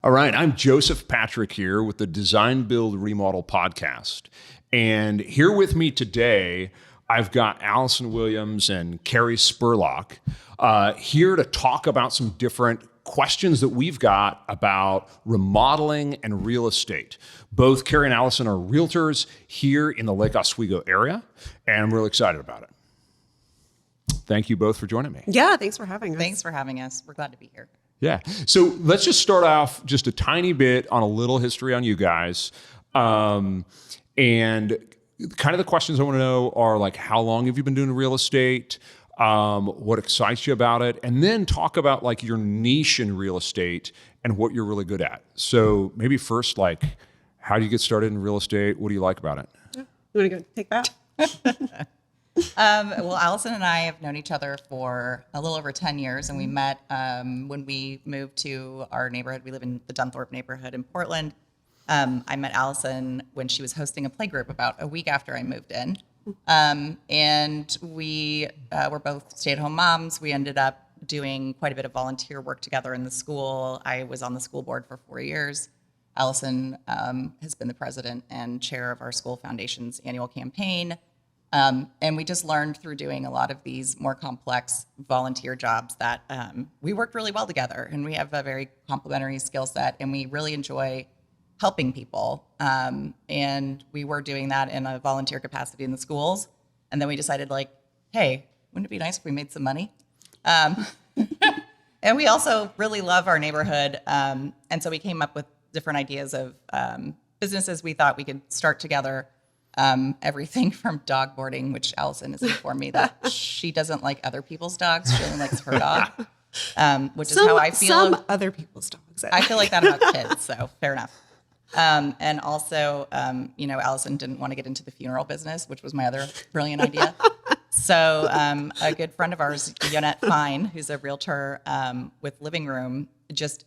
All right, I'm Joseph Patrick here with the Design Build Remodel podcast. And here with me today, I've got Allison Williams and Carrie Spurlock here to talk about some different questions that we've got about remodeling and real estate. Both Carrie and Allison are realtors here in the Lake Oswego area, and I'm really excited about it. Thank you both for joining me. Yeah, thanks for having us. Thanks for having us. We're glad to be here. Yeah. So let's just start off just a tiny bit on a little history on you guys. And kind of the questions I want to know are like, how long have you been doing real estate? What excites you about it? And then talk about like your niche in real estate and what you're really good at. So maybe first, like, how do you get started in real estate? What do you like about it? You want to go take that? Well, Allison and I have known each other for a little over 10 years, and we met when we moved to our neighborhood. We live in the Dunthorpe neighborhood in Portland. I met Allison when she was hosting a playgroup about a week after I moved in. And we were both stay-at-home moms. We ended up doing quite a bit of volunteer work together in the school. I was on the school board for 4 years. Allison has been the president and chair of our school foundation's annual campaign. And we just learned through doing a lot of these more complex volunteer jobs that we worked really well together, and we have a very complementary skill set, and we really enjoy helping people. And we were doing that in a volunteer capacity in the schools. And then we decided, like, hey, wouldn't it be nice if we made some money? And we also really love our neighborhood. And so we came up with different ideas of businesses we thought we could start together. Everything from dog boarding, which Allison has informed me that she doesn't like other people's dogs. She only likes her dog, which is how I feel. Some other people's dogs. I feel like that about kids, so fair enough. And also, Allison didn't want to get into the funeral business, which was my other brilliant idea. So a good friend of ours, Yonette Fine, who's a realtor with Living Room, it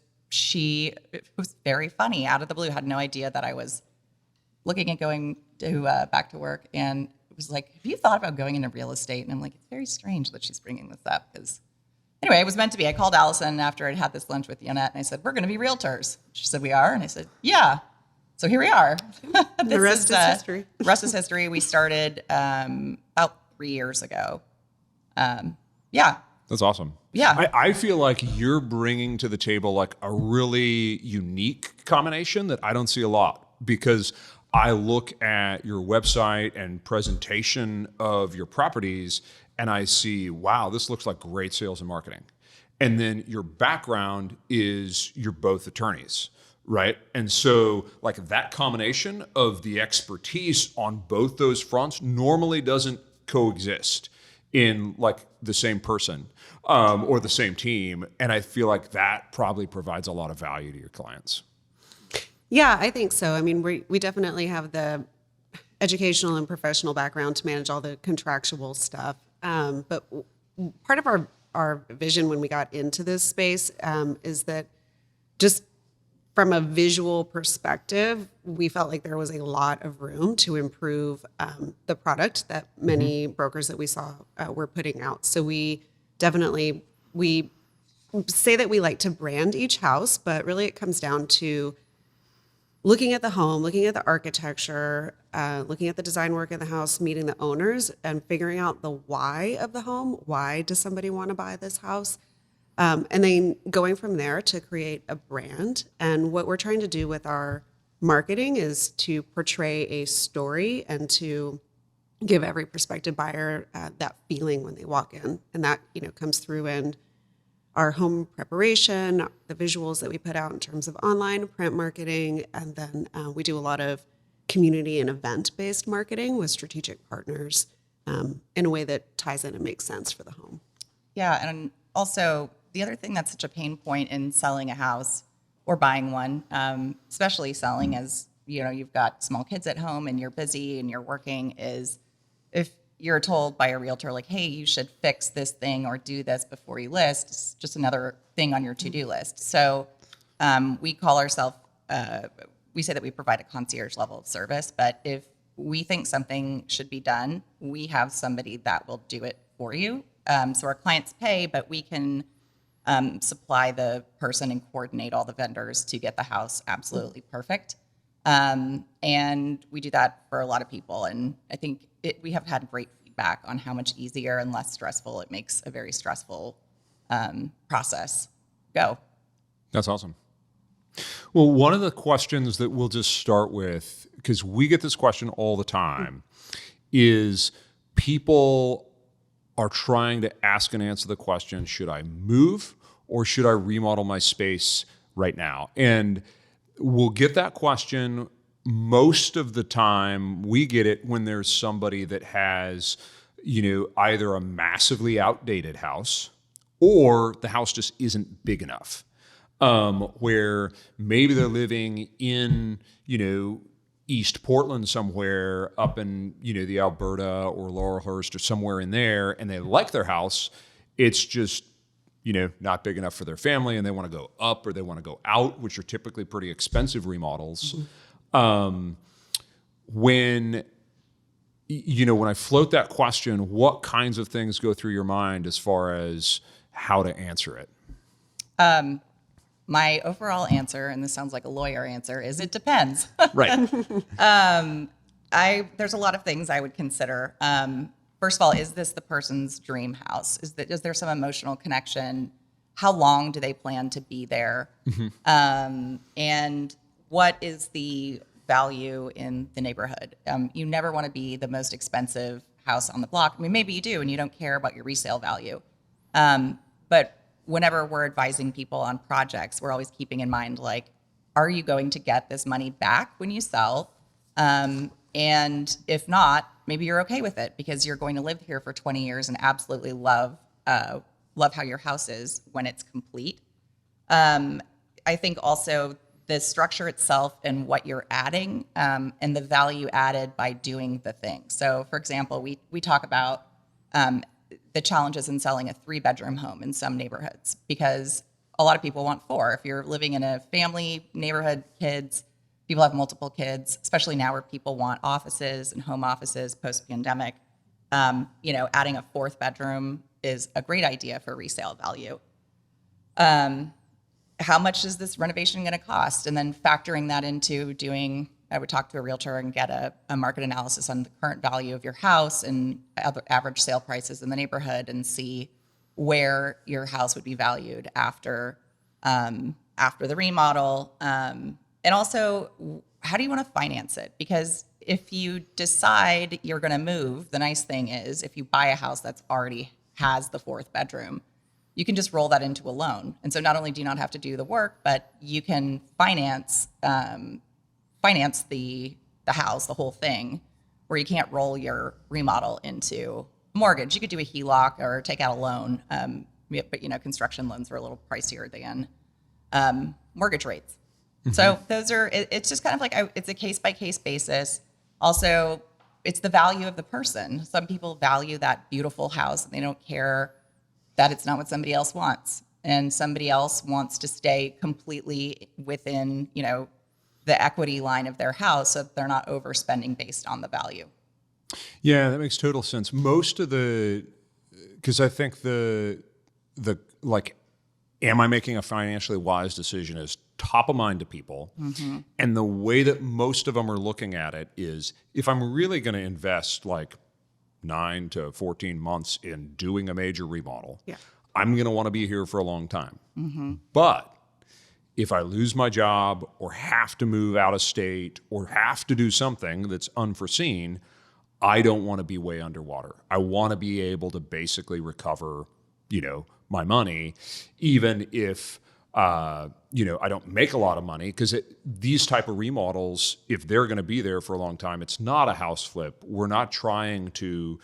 was very funny, out of the blue, had no idea that I was looking at going to back to work, and it was like, have you thought about going into real estate? And I'm like, it's very strange that she's bringing this up, because anyway, it was meant to be. I called Allison after I'd had this lunch with Yonette, and I said, we're going to be realtors. She said, we are? And I said, yeah. So here we are. The rest is history. The rest is history. We started about 3 years ago. Yeah. That's awesome. Yeah. I feel like you're bringing to the table like a really unique combination that I don't see a lot, because I look at your website and presentation of your properties and I see, wow, this looks like great sales and marketing. And then your background is you're both attorneys, right? And so like that combination of the expertise on both those fronts normally doesn't coexist in like the same person or the same team. And I feel like that probably provides a lot of value to your clients. Yeah, I think so. I mean, we definitely have the educational and professional background to manage all the contractual stuff. But part of our vision when we got into this space is that just from a visual perspective, we felt like there was a lot of room to improve the product that many brokers that we saw were putting out. So we say that we like to brand each house, but really it comes down to looking at the home, looking at the architecture, looking at the design work in the house, meeting the owners, and figuring out the why of the home. Why does somebody want to buy this house? And then going from there to create a brand. And what we're trying to do with our marketing is to portray a story and to give every prospective buyer that feeling when they walk in. And that, comes through in our home preparation, the visuals that we put out in terms of online print marketing, and then we do a lot of community and event-based marketing with strategic partners in a way that ties in and makes sense for the home. Yeah, and also the other thing that's such a pain point in selling a house or buying one, especially selling as you've got small kids at home and you're busy and you're working, is if you're told by a realtor, like, hey, you should fix this thing or do this before you list, it's just another thing on your to-do list. So we call ourselves, we say that we provide a concierge level of service, but if we think something should be done, we have somebody that will do it for you. So our clients pay, but we can supply the person and coordinate all the vendors to get the house absolutely perfect. And we do that for a lot of people. And I think we have had great feedback on how much easier and less stressful it makes a very stressful process go. That's awesome. Well, one of the questions that we'll just start with, because we get this question all the time, is people are trying to ask and answer the question, should I move or should I remodel my space right now? And we'll get that question most of the time. We get it when there's somebody that has, either a massively outdated house or the house just isn't big enough. Where maybe they're living in, East Portland somewhere up in, the Alberta or Laurelhurst or somewhere in there, and they like their house. It's just, not big enough for their family, and they want to go up or they want to go out, which are typically pretty expensive remodels. When I float that question, what kinds of things go through your mind as far as how to answer it? My overall answer, and this sounds like a lawyer answer, is it depends. Right. There's a lot of things I would consider. First of all, is this the person's dream house? Is there some emotional connection? How long do they plan to be there? And what is the value in the neighborhood? You never want to be the most expensive house on the block. I mean, maybe you do, and you don't care about your resale value. But whenever we're advising people on projects, we're always keeping in mind, like, are you going to get this money back when you sell? And if not, maybe you're okay with it because you're going to live here for 20 years and absolutely love how your house is when it's complete. I think also the structure itself and what you're adding and the value added by doing the thing. So, for example, we talk about the challenges in selling a 3-bedroom home in some neighborhoods because a lot of people want 4. If you're living in a family neighborhood, people have multiple kids, especially now where people want offices and home offices post-pandemic. Adding a 4th bedroom is a great idea for resale value. How much is this renovation going to cost? And then factoring that into I would talk to a realtor and get a market analysis on the current value of your house and average sale prices in the neighborhood and see where your house would be valued after the remodel. And also, how do you want to finance it? Because if you decide you're going to move, the nice thing is if you buy a house that's already has the 4th bedroom, you can just roll that into a loan. And so not only do you not have to do the work, but you can finance the house, the whole thing, where you can't roll your remodel into mortgage. You could do a HELOC or take out a loan, but construction loans are a little pricier than mortgage rates. Mm-hmm. So it's just kind of like it's a case by case basis. Also, it's the value of the person. Some people value that beautiful house and they don't care that it's not what somebody else wants, and somebody else wants to stay completely within the equity line of their house so that they're not overspending based on the value. Yeah, that makes total sense. Because I think the am I making a financially wise decision is top of mind to people. Mm-hmm. And the way that most of them are looking at it is if I'm really going to invest like 9 to 14 months in doing a major remodel, I'm going to want to be here for a long time. Mm-hmm. But if I lose my job or have to move out of state or have to do something that's unforeseen, I don't want to be way underwater. I want to be able to basically recover, my money, even if, I don't make a lot of money, because these type of remodels, if they're going to be there for a long time, it's not a house flip. We're not trying to,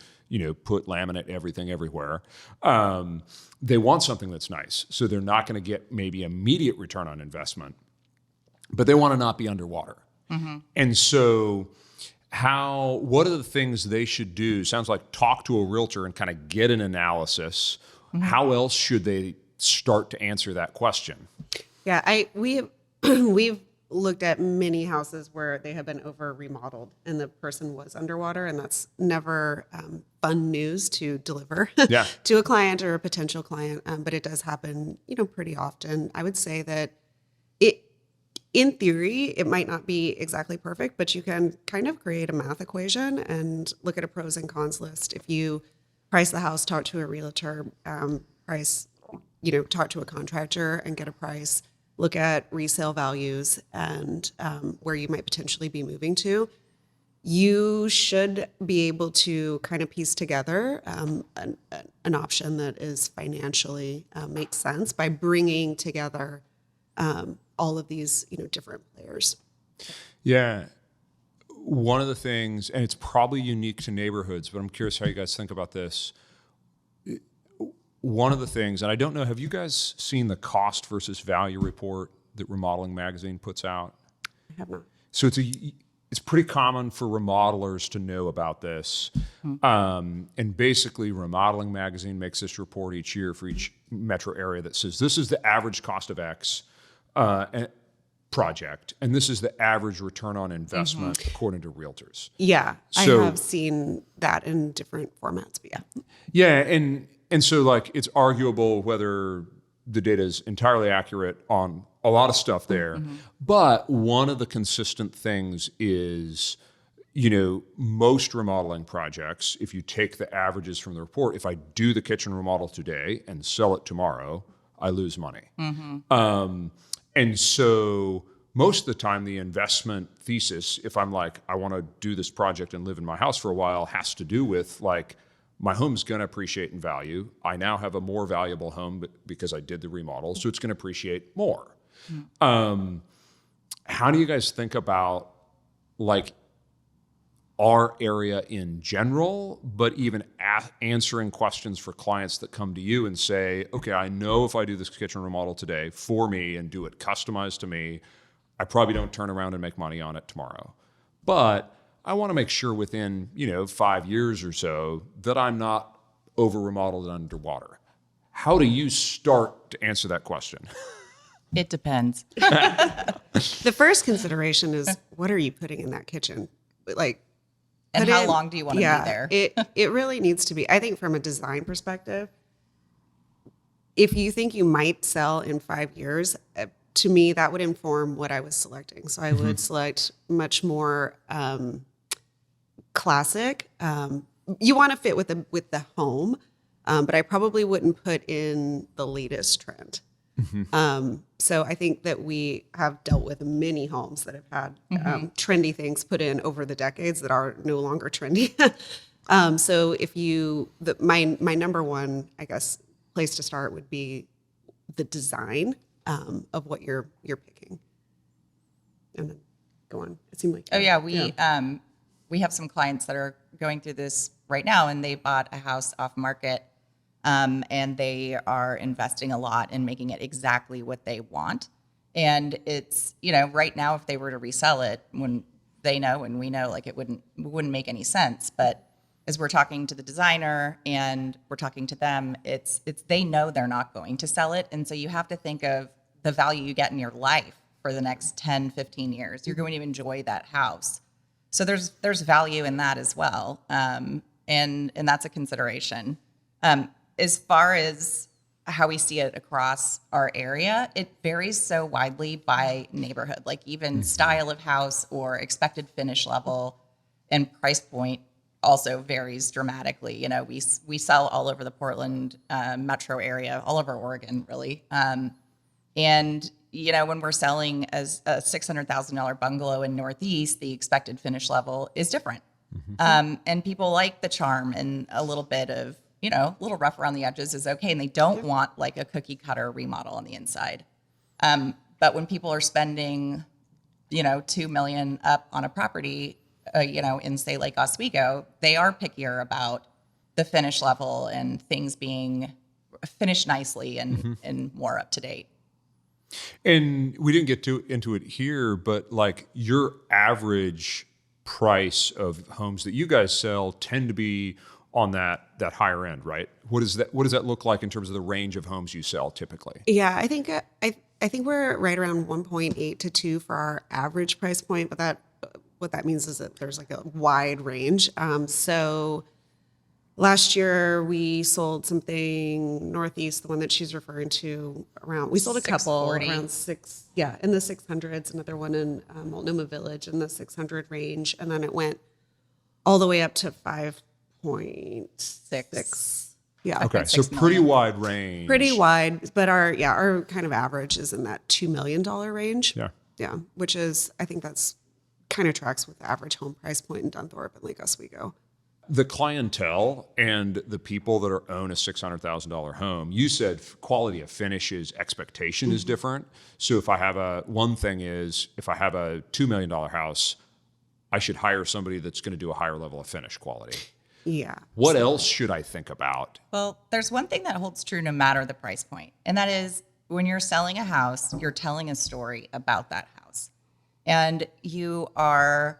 put laminate everything everywhere. They want something that's nice. So they're not going to get maybe immediate return on investment, but they want to not be underwater. Mm-hmm. And so what are the things they should do? Sounds like talk to a realtor and kind of get an analysis. Mm-hmm. How else should they start to answer that question? Yeah, we've looked at many houses where they have been over remodeled and the person was underwater, and that's never fun news to deliver Yeah. to a client or a potential client. But it does happen, pretty often. I would say that it, in theory, it might not be exactly perfect, but you can kind of create a math equation and look at a pros and cons list. If you price the house, talk to a realtor, talk to a contractor and get a price, look at resale values and where you might potentially be moving to, you should be able to kind of piece together an option that is financially makes sense by bringing together all of these, different players. Yeah. One of the things, and it's probably unique to neighborhoods, but I'm curious how you guys think about this. One of the things, and I don't know, have you guys seen the cost versus value report that Remodeling Magazine puts out? I have not. So it's pretty common for remodelers to know about this. And basically, Remodeling Magazine makes this report each year for each metro area that says this is the average cost of X project, and this is the average return on investment according to realtors. Yeah, So- I have seen that in different formats, but yeah. Yeah, and so like it's arguable whether the data is entirely accurate on a lot of stuff there, but one of the consistent things is, most remodeling projects, if you take the averages from the report, if I do the kitchen remodel today and sell it tomorrow, I lose money. And so most of the time, the investment thesis, if I'm like, I want to do this project and live in my house for a while, has to do with like, my home's going to appreciate in value. I now have a more valuable home because I did the remodel, so it's going to appreciate more. How do you guys think about like our area in general, but even answering questions for clients that come to you and say, okay, I know if I do this kitchen remodel today for me and do it customized to me, I probably don't turn around and make money on it tomorrow. But I want to make sure within, 5 years or so that I'm not over remodeled and underwater. How do you start to answer that question? It depends. The first consideration is, what are you putting in that kitchen? Like, And put how in- long do you want to yeah, be there? It really needs to be, I think from a design perspective, if you think you might sell in 5 years, to me, that would inform what I was selecting. So I would select much more classic. You want to fit with the home, but I probably wouldn't put in the latest trend. So I think that we have dealt with many homes that have had trendy things put in over the decades that are no longer trendy. So if my number one, I guess, place to start would be the design of what you're picking. And then go on. It seemed like We have some clients that are going through this right now, and they bought a house off market. And they are investing a lot in making it exactly what they want. And it's, right now, if they were to resell it, when they know and we know, like it wouldn't make any sense. But as we're talking to the designer and we're talking to them, it's they know they're not going to sell it. And so you have to think of the value you get in your life for the next 10, 15 years. You're going to enjoy that house. So there's value in that as well. And that's a consideration. As far as how we see it across our area, it varies so widely by neighborhood, like even style of house or expected finish level and price point also varies dramatically. We sell all over the Portland metro area, all over Oregon, really. And, when we're selling as a $600,000 bungalow in Northeast, the expected finish level is different. And people like the charm and a little bit of, a little rough around the edges is okay. And they don't want like a cookie cutter remodel on the inside. But when people are spending, $2 million up on a property, in say like Oswego, they are pickier about the finish level and things being finished nicely and more up to date. And we didn't get into it here, but like your average price of homes that you guys sell tend to be on that higher end, right? What does that look like in terms of the range of homes you sell typically? Yeah, I think I think we're right around 1.8 to 2 for our average price point, but what that means is that there's like a wide range. So last year we sold something northeast, the one that she's referring to, around. We sold a couple 640. around in the 600s. Another one in Multnomah Village in the 600 range, and then it went all the way up to 5.6. Yeah. Okay, so 6 pretty million. wide range. Pretty wide, but our kind of average is in that $2 million range. Yeah. Yeah, which is, I think that's kind of tracks with the average home price point in Dunthorpe and Lake Oswego. The clientele and the people that own a $600,000 home, you said quality of finishes expectation is different. So if I have one thing is if I have a $2 million house, I should hire somebody that's going to do a higher level of finish quality. Yeah. What else should I think about? Well, there's one thing that holds true no matter the price point, and that is when you're selling a house, you're telling a story about that house. And you are,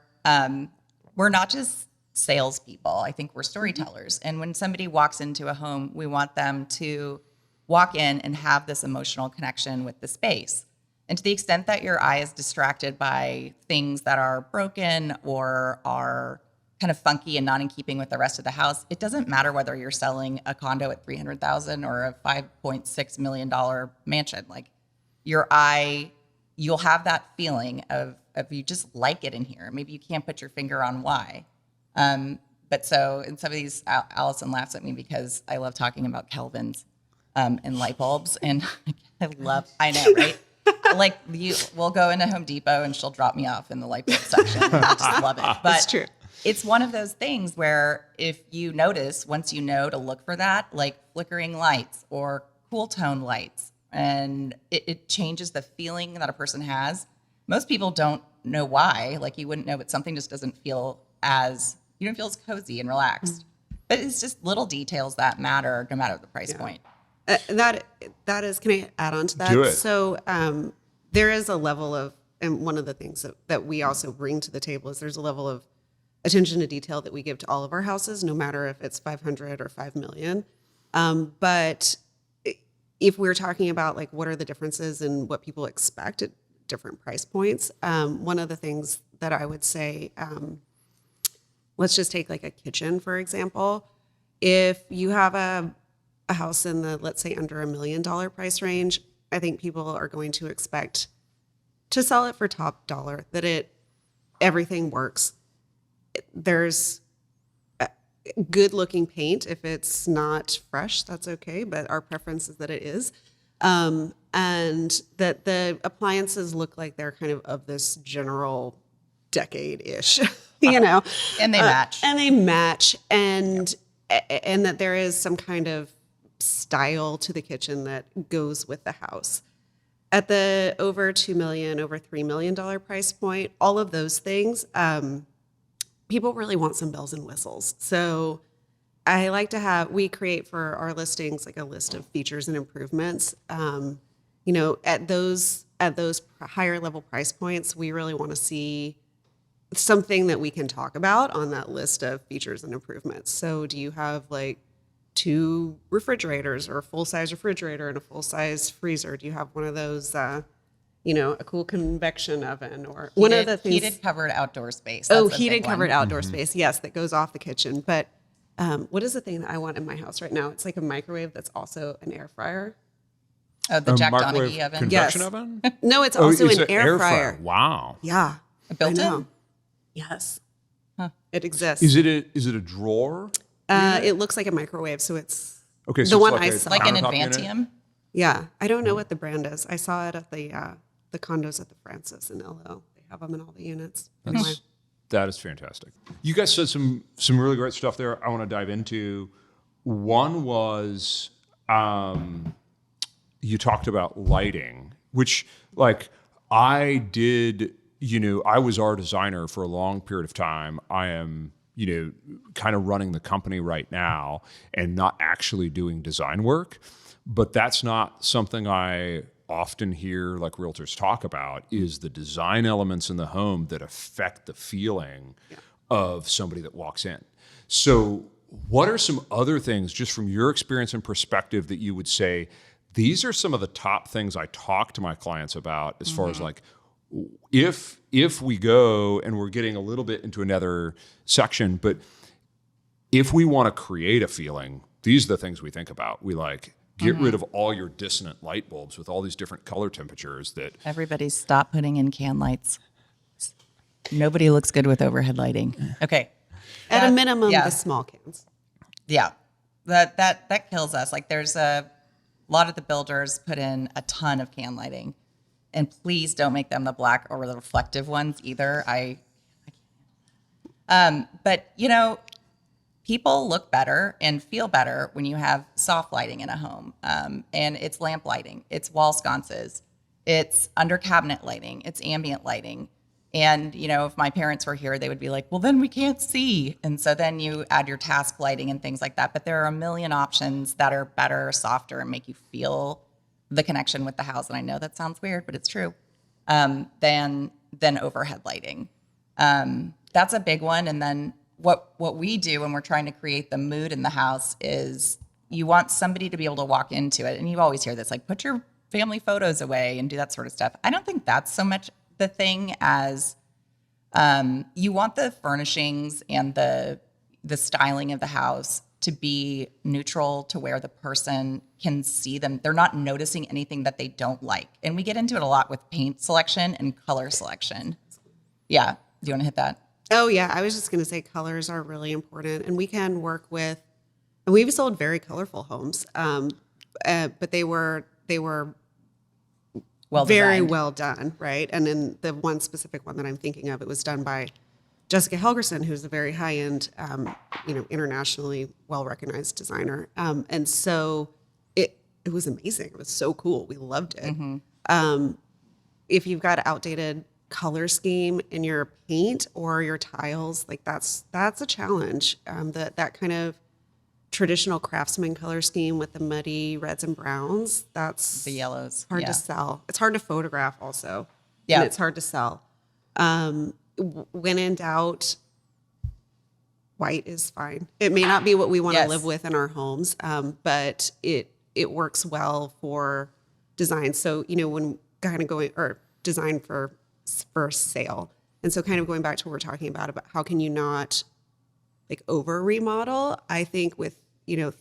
we're not just salespeople. I think we're storytellers. And when somebody walks into a home, we want them to walk in and have this emotional connection with the space. And to the extent that your eye is distracted by things that are broken or are kind of funky and not in keeping with the rest of the house, it doesn't matter whether you're selling a condo at $300,000 or a $5.6 million mansion. Like your eye, you'll have that feeling of you just like it in here. Maybe you can't put your finger on why. But so in some of these, Allison laughs at me because I love talking about Kelvins and light bulbs, and I know, right? Like we'll go into Home Depot and she'll drop me off in the light bulb section. I just love it. But That's true. It's one of those things where if you notice, once you know to look for that, like flickering lights or cool tone lights, and it changes the feeling that a person has. Most people don't know why. Like you wouldn't know, but something just doesn't feel you don't feel as cozy and relaxed. But it's just little details that matter no matter the price point. That is, can I add on to that? Do it. So there is a level of, and one of the things that we also bring to the table is there's a level of attention to detail that we give to all of our houses, no matter if it's 500 or 5 million. But if we're talking about like what are the differences in what people expect at different price points, one of the things that I would say, let's just take like a kitchen, for example. If you have a house in the, let's say, under $1 million price range, I think people are going to expect to sell it for top dollar, that everything works. There's good looking paint. If it's not fresh, that's okay, but our preference is that it is. And that the appliances look like they're kind of this general decade-ish, And they match. And they match. And that there is some kind of style to the kitchen that goes with the house. At the over $2 million, over $3 million price point, all of those things, people really want some bells and whistles. So I like to we create for our listings like a list of features and improvements. At those higher level price points, we really want to see something that we can talk about on that list of features and improvements. So do you have like 2 refrigerators or a full-size refrigerator and a full-size freezer? Do you have one of those, a cool convection oven or one of the things? Heated covered outdoor space. Heated covered outdoor space. Yes, that goes off the kitchen. But what is the thing that I want in my house right now? It's like a microwave that's also an air fryer. Oh, the Jack microwave Donaghy oven. convection Yes. oven? No, it's also it's an air fryer. Wow. Yeah. A built-in? I know. Yes. It exists. Is it a drawer? It looks like a microwave, so it's Okay, so the it's one like I a saw. Like an countertop unit? Advantium? Yeah, I don't know what the brand is. I saw it at the condos at the Francis in LO. They have them in all the units. Anyway. That is fantastic. You guys said some really great stuff there I want to dive into. One was you talked about lighting, which like I did, I was our designer for a long period of time. I am, kind of running the company right now and not actually doing design work. But that's not something I often hear like realtors talk about, is the design elements in the home that affect the feeling of somebody that walks in. So what are some other things, just from your experience and perspective, that you would say these are some of the top things I talk to my clients about as far as like, if we go, and we're getting a little bit into another section, but if we want to create a feeling, these are the things we think about. We like get rid of all your dissonant light bulbs with all these different color temperatures that Everybody stop putting in can lights. Nobody looks good with overhead lighting. Okay. At a minimum, yeah. the small cans. Yeah. That kills us. Like there's a lot of the builders put in a ton of can lighting. And please don't make them the black or the reflective ones either. But you know, people look better and feel better when you have soft lighting in a home. And it's lamp lighting, it's wall sconces, it's under cabinet lighting, it's ambient lighting. And, you know, if my parents were here, they would be like, well, then we can't see. And so then you add your task lighting and things like that. But there are a million options that are better, softer, and make you feel the connection with the house. And I know that sounds weird, but it's true, than overhead lighting. That's a big one. And then what we do when we're trying to create the mood in the house is you want somebody to be able to walk into it. And you always hear this, like, put your family photos away and do that sort of stuff. I don't think that's so much the thing as you want the furnishings and the styling of the house to be neutral to where the person can see them. They're not noticing anything that they don't like. And we get into it a lot with paint selection and color selection. Yeah. Do you want to hit that? Oh yeah, I was just going to say colors are really important, and we can work with. And we've sold very colorful homes, but they were Well very designed. well done, right? And in the one specific one that I'm thinking of, it was done by Jessica Helgerson, who's a very high-end, internationally well-recognized designer. And so it was amazing. It was so cool. We loved it. If you've got an outdated color scheme in your paint or your tiles, like that's a challenge. That kind of traditional craftsman color scheme with the muddy reds and browns, that's The yellows. hard Yeah. to sell. It's hard to photograph also. Yeah. And it's hard to sell. When in doubt, white is fine. It may not be what we want to Yes. live with in our homes, but it works well for design. So, when kind of going, or design for sale. And so kind of going back to what we're talking about how can you not like over remodel? I think with,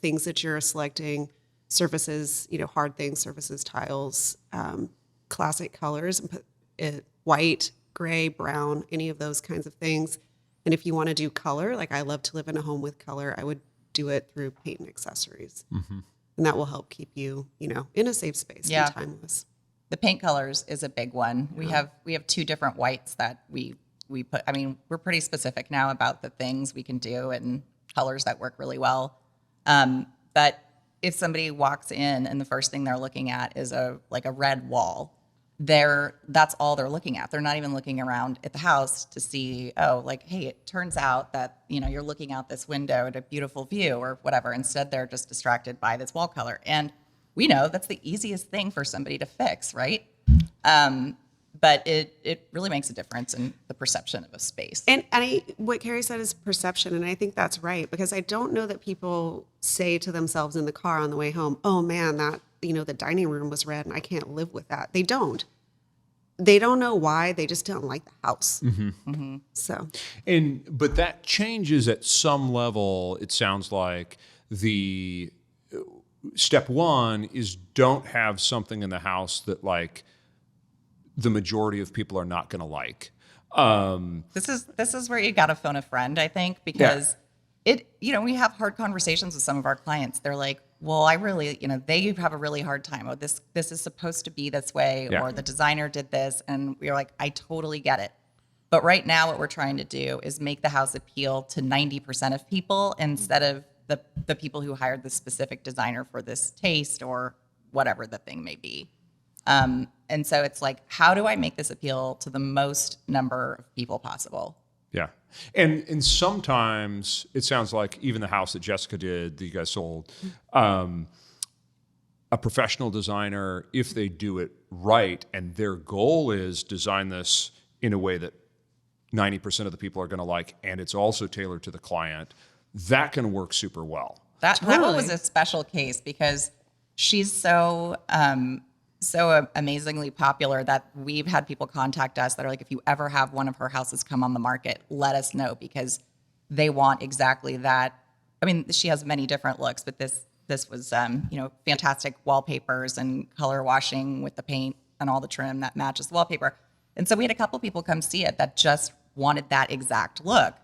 things that you're selecting, surfaces, hard things, surfaces, tiles, classic colors, and put it white, gray, brown, any of those kinds of things. And if you want to do color, like I love to live in a home with color, I would do it through paint and accessories. And that will help keep you, in a safe space Yeah. and timeless. The paint colors is a big one. We have two different whites that we put. I mean, we're pretty specific now about the things we can do and colors that work really well. But if somebody walks in and the first thing they're looking at is a red wall, that's all they're looking at. They're not even looking around at the house to see, hey, it turns out that, you're looking out this window at a beautiful view or whatever. Instead, they're just distracted by this wall color. And we know that's the easiest thing for somebody to fix, right? But it really makes a difference in the perception of a space. And what Carrie said is perception, and I think that's right, because I don't know that people say to themselves in the car on the way home, "Oh man, that the dining room was red, and I can't live with that." They don't. They don't know why. They just don't like the house. So, but that changes at some level. It sounds like the step one is don't have something in the house that like the majority of people are not going to like. This is where you got to phone a friend, I think, because we have hard conversations with some of our clients. They're like, well, I really, they have a really hard time. Oh, this is supposed to be this way, or the designer did this. And we're like, I totally get it. But right now what we're trying to do is make the house appeal to 90% of people instead of the people who hired the specific designer for this taste or whatever the thing may be. And so it's like, how do I make this appeal to the most number of people possible? Yeah. And sometimes it sounds like even the house that Jessica did, that you guys sold, a professional designer, if they do it right, and their goal is design this in a way that 90% of the people are going to like, and it's also tailored to the client, that can work super well. That one Totally. was a special case because She's so amazingly popular that we've had people contact us that are like, if you ever have one of her houses come on the market, let us know, because they want exactly that. I mean, she has many different looks, but this was fantastic wallpapers and color washing with the paint and all the trim that matches the wallpaper. And so we had a couple people come see it that just wanted that exact look.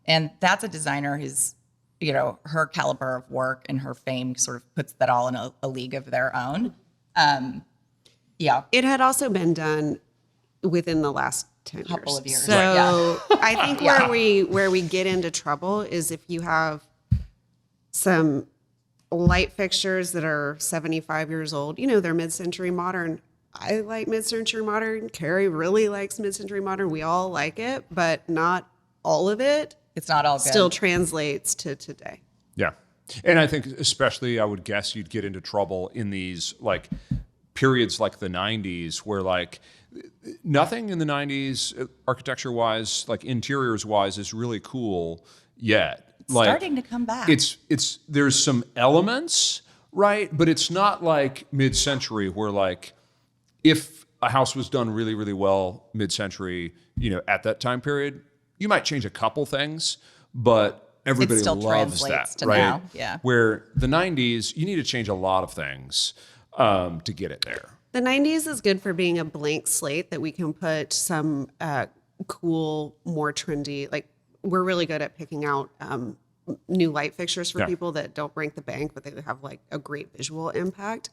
And that's a designer who's, her caliber of work and her fame sort of puts that all in a league of their own. Yeah. It had also been done within the last 10 Couple of years, So right, I think where we get into trouble is if you have some light fixtures that are 75 years old, they're mid-century modern. I like mid-century modern. Carrie really likes mid-century modern. We all like it, but not all of it. It's not all good. Still translates to today. Yeah. And I think especially I would guess you'd get into trouble in these like periods like the 90s where like nothing in the 90s architecture wise, like interiors wise, is really cool yet. Like, starting to come back. It's there's some elements, right? But it's not like mid-century where like if a house was done really, really well mid-century, at that time period, you might change a couple things, but everybody still loves translates that, to right? now, yeah. Where the 90s, you need to change a lot of things to get it there. The 90s is good for being a blank slate that we can put some cool, more trendy, like we're really good at picking out new light fixtures for people that don't break the bank, but they have like a great visual impact.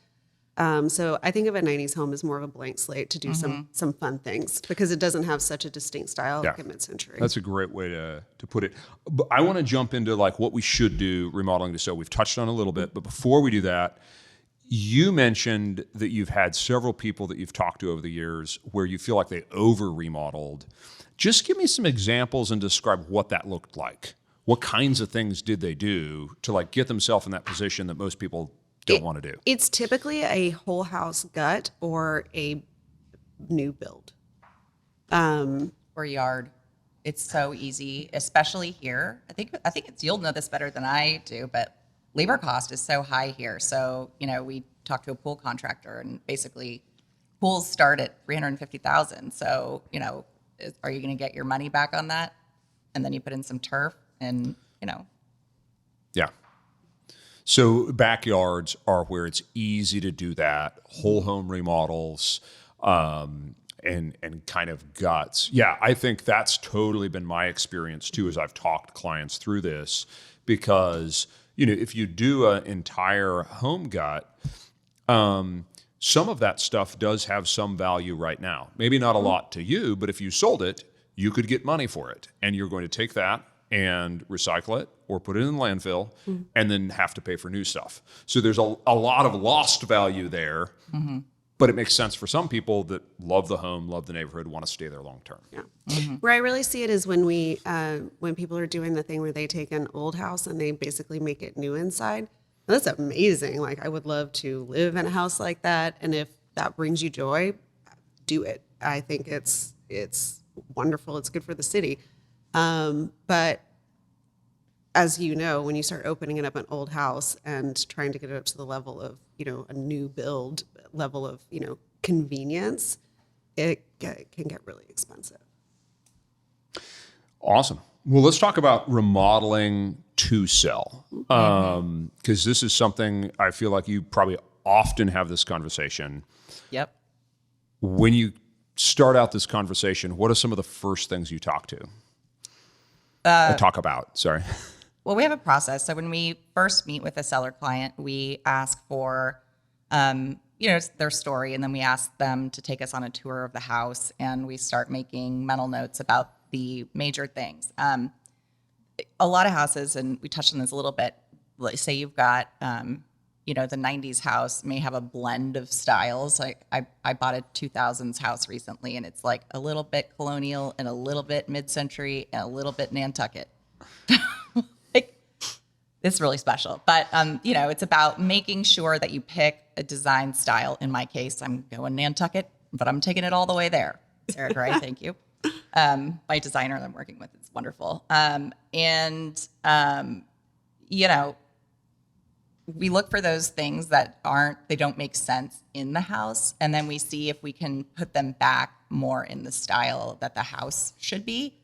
So I think of a 90s home as more of a blank slate to do some fun things because it doesn't have such a distinct style like a mid-century. That's a great way to put it. But I want to jump into like what we should do remodeling to sell. We've touched on it a little bit, but before we do that, you mentioned that you've had several people that you've talked to over the years where you feel like they over remodeled. Just give me some examples and describe what that looked like. What kinds of things did they do to like get themselves in that position that most people don't want to do? It's typically a whole house gut or a new build. Or yard. It's so easy, especially here. I think you'll know this better than I do, but labor cost is so high here. So, we talked to a pool contractor and basically pools start at $350,000. So, are you going to get your money back on that? And then you put in some turf and, Yeah. So backyards are where it's easy to do that. Whole home remodels, and kind of guts. Yeah, I think that's totally been my experience too, as I've talked clients through this, because if you do an entire home gut, some of that stuff does have some value right now. Maybe not a lot to you, but if you sold it, you could get money for it, and you're going to take that and recycle it or put it in the landfill and then have to pay for new stuff. So there's a lot of lost value there, but it makes sense for some people that love the home, love the neighborhood, want to stay there long term. Yeah. Where I really see it is when when people are doing the thing where they take an old house and they basically make it new inside. That's amazing. Like I would love to live in a house like that. And if that brings you joy, do it. I think it's wonderful. It's good for the city. But as you know, when you start opening it up an old house and trying to get it up to the level of, a new build level of, convenience, it can get really expensive. Awesome. Well, let's talk about remodeling to sell. Because this is something I feel like you probably often have this conversation. Yep. When you start out this conversation, what are some of the first things you talk about? Sorry. Well, we have a process. So when we first meet with a seller client, we ask for, their story, and then we ask them to take us on a tour of the house, and we start making mental notes about the major things. A lot of houses, and we touched on this a little bit, let's say you've got, the 90s house may have a blend of styles. Like I bought a 2000s house recently, and it's like a little bit colonial and a little bit mid-century and a little bit Nantucket. It's really special. But, it's about making sure that you pick a design style. In my case, I'm going Nantucket, but I'm taking it all the way there. Sarah Gray, thank you. My designer that I'm working with is wonderful. we look for those things that they don't make sense in the house. And then we see if we can put them back more in the style that the house should be.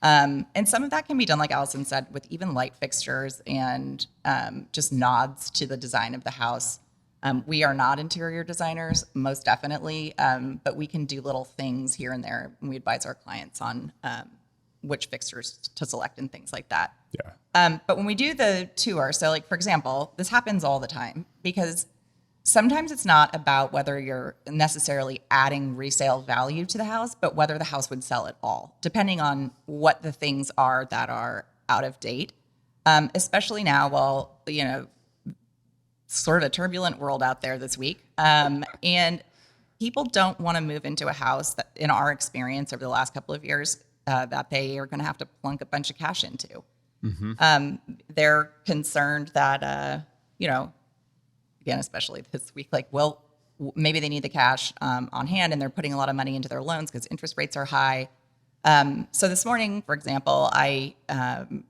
And some of that can be done, like Allison said, with even light fixtures and just nods to the design of the house. We are not interior designers, most definitely, but we can do little things here and there. And we advise our clients on which fixtures to select and things like that. Yeah. But when we do the tour, so like, for example, this happens all the time because sometimes it's not about whether you're necessarily adding resale value to the house, but whether the house would sell at all, depending on what the things are that are out of date. Especially now, well, sort of a turbulent world out there this week. And people don't want to move into a house that, in our experience over the last couple of years, that they are going to have to plunk a bunch of cash into. Mm-hmm. They're concerned that, again, especially this week, like, well, maybe they need the cash on hand and they're putting a lot of money into their loans because interest rates are high. So this morning, for example, I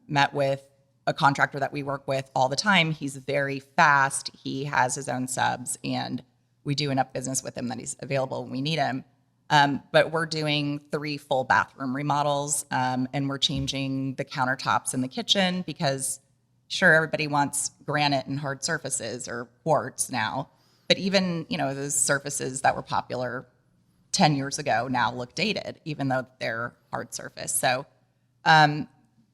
met with a contractor that we work with all the time. He's very fast. He has his own subs, and we do enough business with him that he's available when we need him. But we're doing 3 full bathroom remodels, and we're changing the countertops in the kitchen because, sure, everybody wants granite and hard surfaces or quartz now. But even, those surfaces that were popular 10 years ago now look dated, even though they're hard surface. So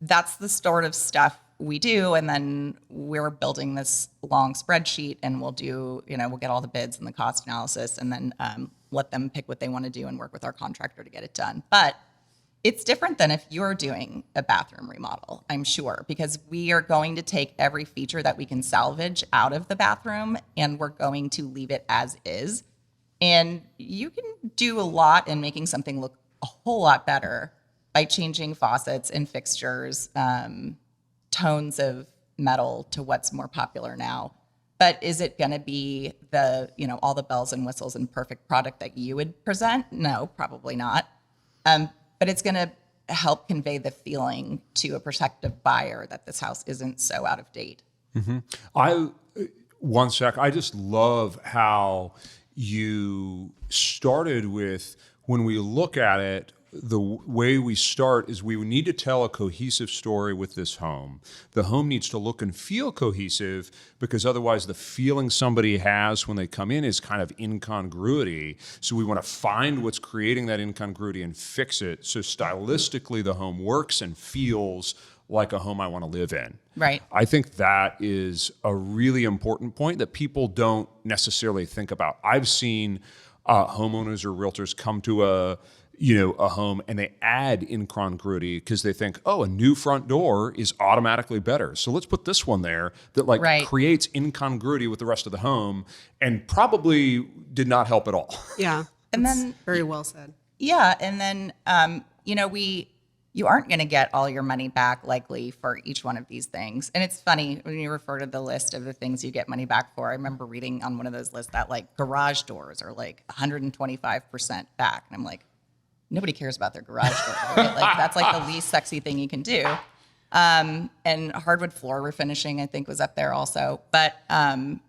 that's the sort of stuff we do. And then we're building this long spreadsheet, and we'll do, we'll get all the bids and the cost analysis, and then let them pick what they want to do and work with our contractor to get it done. But it's different than if you're doing a bathroom remodel, I'm sure, because we are going to take every feature that we can salvage out of the bathroom, and we're going to leave it as is. And you can do a lot in making something look a whole lot better by changing faucets and fixtures, tones of metal to what's more popular now. But is it going to be the, all the bells and whistles and perfect product that you would present? No, probably not. But it's going to help convey the feeling to a prospective buyer that this house isn't so out of date. Mm-hmm. One sec. I just love how you started with, when we look at it, the way we start is we need to tell a cohesive story with this home. The home needs to look and feel cohesive, because otherwise the feeling somebody has when they come in is kind of incongruity. So we want to find what's creating that incongruity and fix it, so stylistically the home works and feels like a home I want to live in. Right. I think that is a really important point that people don't necessarily think about. I've seen homeowners or realtors come to a home and they add incongruity because they think, oh, a new front door is automatically better, so let's put this one there that creates incongruity with the rest of the home, and probably did not help at all. Yeah. And then very well said. Yeah. And then, you aren't going to get all your money back likely for each one of these things. And it's funny when you refer to the list of the things you get money back for. I remember reading on one of those lists that like garage doors are like 125% back. And I'm like, nobody cares about their garage door, right? Like, that's like the least sexy thing you can do. And hardwood floor refinishing, I think, was up there also. But the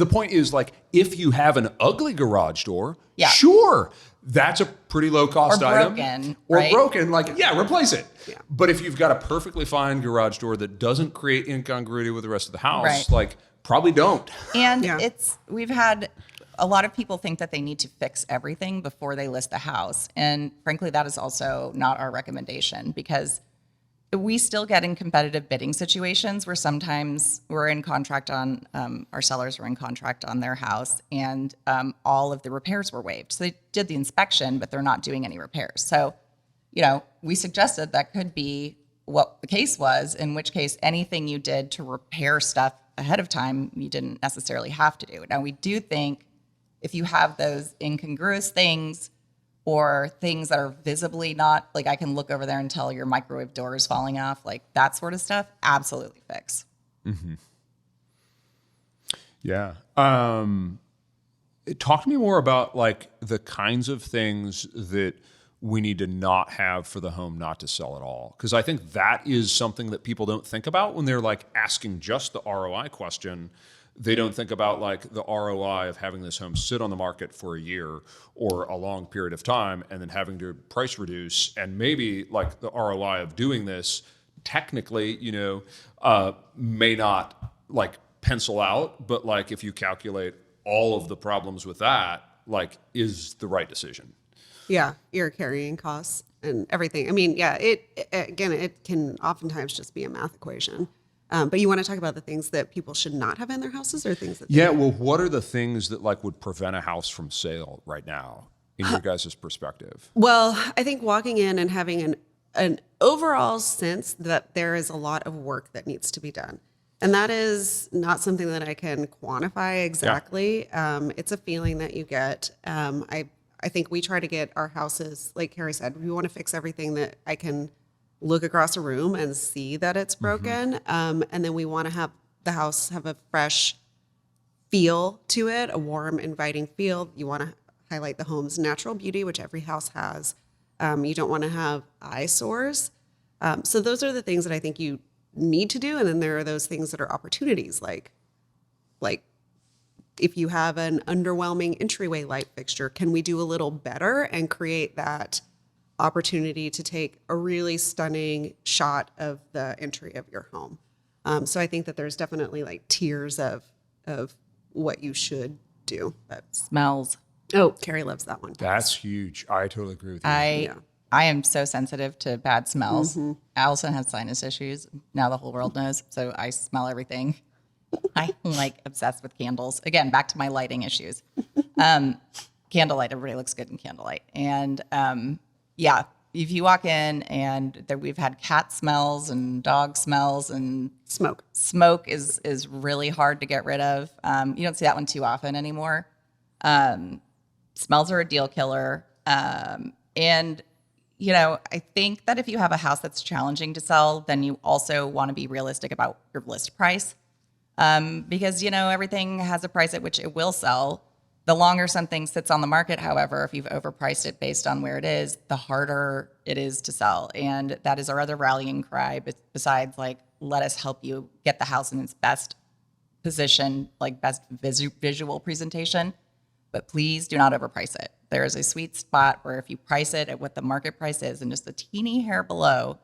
point is, like, if you have an ugly garage door, Yeah. sure, that's a pretty low cost item. Right? Broken, replace it. Yeah. But if you've got a perfectly fine garage door that doesn't create incongruity with the rest of the house, Right. Probably don't. And we've had a lot of people think that they need to fix everything before they list the house. And frankly, that is also not our recommendation, because we still get in competitive bidding situations where sometimes we're in contract on, our sellers were in contract on their house, and all of the repairs were waived. So they did the inspection, but they're not doing any repairs. So, we suggested that could be what the case was, in which case anything you did to repair stuff ahead of time, you didn't necessarily have to do. Now, we do think if you have those incongruous things, or things that are visibly not, like, I can look over there and tell your microwave door is falling off, like that sort of stuff, absolutely fix. Mm-hmm. Yeah. Talk to me more about the kinds of things that we need to not have for the home not to sell at all. Because I think that is something that people don't think about when they're like asking just the ROI question. They don't think about like the ROI of having this home sit on the market for a year or a long period of time and then having to price reduce, and maybe like the ROI of doing this technically, may not like pencil out, but like if you calculate all of the problems with that, like is the right decision. Yeah, your carrying costs and everything. I mean, yeah, it can oftentimes just be a math equation. But you want to talk about the things that people should not have in their houses, or things that Yeah, well, what are the things that like would prevent a house from sale right now in your guys' perspective? Well, I think walking in and having an overall sense that there is a lot of work that needs to be done. And that is not something that I can quantify exactly. It's a feeling that you get. I think we try to get our houses, like Carrie said, we want to fix everything that I can look across a room and see that it's broken. And then we want to have the house have a fresh feel to it, a warm, inviting feel. You want to highlight the home's natural beauty, which every house has. You don't want to have eyesores. So those are the things that I think you need to do. And then there are those things that are opportunities, like if you have an underwhelming entryway light fixture, can we do a little better and create that opportunity to take a really stunning shot of the entry of your home? So I think that there's definitely like tiers of what you should do. But Smells. oh, Carrie loves that one. That's huge. I totally agree with you. I am so sensitive to bad smells. Allison has sinus issues. Now the whole world knows. So I smell everything. I'm like obsessed with candles. Again, back to my lighting issues. Candlelight, everybody looks good in candlelight. And yeah, if you walk in and we've had cat smells and dog smells and smoke is really hard to get rid of. You don't see that one too often anymore. Smells are a deal killer. And I think that if you have a house that's challenging to sell, then you also want to be realistic about your list price. Because, everything has a price at which it will sell. The longer something sits on the market, however, if you've overpriced it based on where it is, the harder it is to sell. And that is our other rallying cry, besides like, let us help you get the house in its best position, like best visual presentation. But please do not overprice it. There is a sweet spot where if you price it at what the market price is and just a teeny hair below,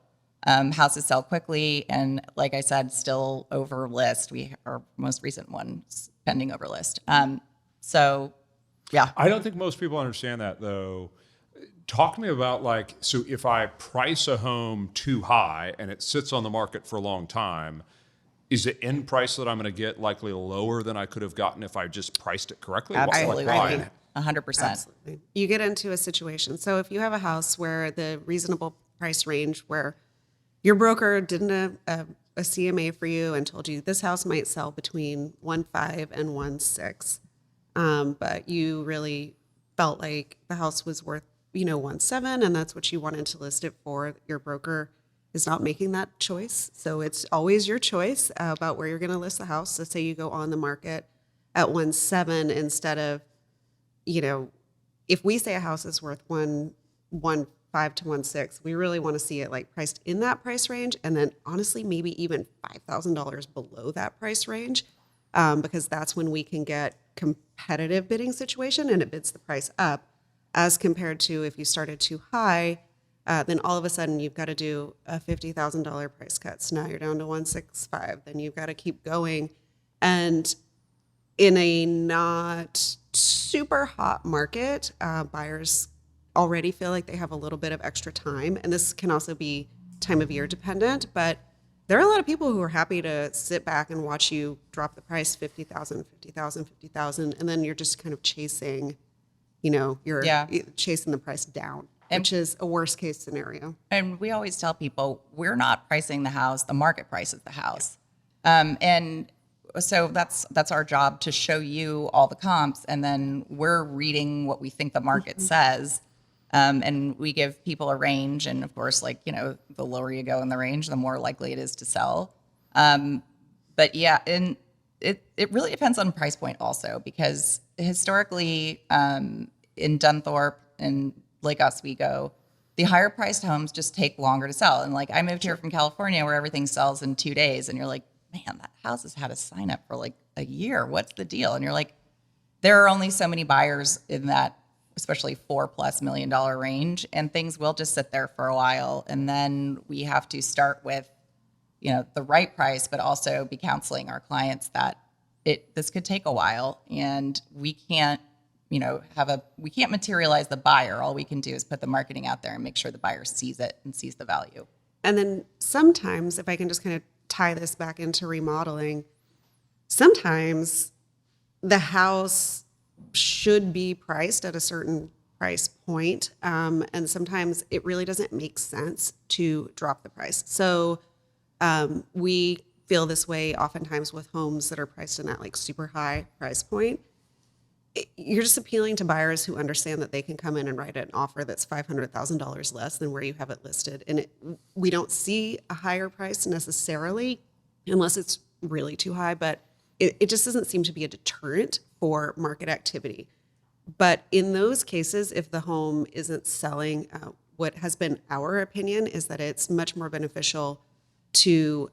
houses sell quickly. And like I said, still over list. Our most recent one is pending over list. So yeah. I don't think most people understand that though. Talk to me about like, so if I price a home too high and it sits on the market for a long time, is the end price that I'm going to get likely lower than I could have gotten if I just priced it correctly? Absolutely. Why? 100%. Absolutely. You get into a situation. So if you have a house where the reasonable price range, where your broker did a CMA for you and told you this house might sell between 1.5 and 1.6, but you really felt like the house was worth 1.7, and that's what you wanted to list it for. Your broker is not making that choice, so it's always your choice about where you're going to list the house. So say you go on the market at 1.7 instead of, if we say a house is worth 1.5 to 1.6, we really want to see it like priced in that price range, and then honestly maybe even $5,000 below that price range, because that's when we can get competitive bidding situation and it bids the price up, as compared to if you started too high, then all of a sudden you've got to do a $50,000 price cut. So now you're down to 1.65. Then you've got to keep going, and in a not super hot market, buyers already feel like they have a little bit of extra time. And this can also be time of year dependent, but there are a lot of people who are happy to sit back and watch you drop the price 50,000, 50,000, 50,000. And then you're just kind of chasing, you're chasing the price down, which is a worst case scenario. And we always tell people we're not pricing the house, the market price is the house. And so that's our job, to show you all the comps, and then we're reading what we think the market says. And we give people a range, and of course, the lower you go in the range, the more likely it is to sell. But yeah, and it really depends on price point also, because historically, in Dunthorpe and Lake Oswego, the higher priced homes just take longer to sell. And like I moved here from California where everything sells in 2 days, and you're like, man, that house has had a sign up for like a year. What's the deal? And you're like, there are only so many buyers in that, especially $4+ million range, and things will just sit there for a while. And then we have to start with, the right price, but also be counseling our clients that this could take a while, and we can't, we can't materialize the buyer. All we can do is put the marketing out there and make sure the buyer sees it and sees the value. And then sometimes, if I can just kind of tie this back into remodeling, sometimes the house should be priced at a certain price point. And sometimes it really doesn't make sense to drop the price. So we feel this way oftentimes with homes that are priced in that like super high price point. You're just appealing to buyers who understand that they can come in and write an offer that's $500,000 less than where you have it listed. And we don't see a higher price necessarily unless it's really too high, but it just doesn't seem to be a deterrent for market activity. But in those cases, if the home isn't selling, what has been our opinion is that it's much more beneficial to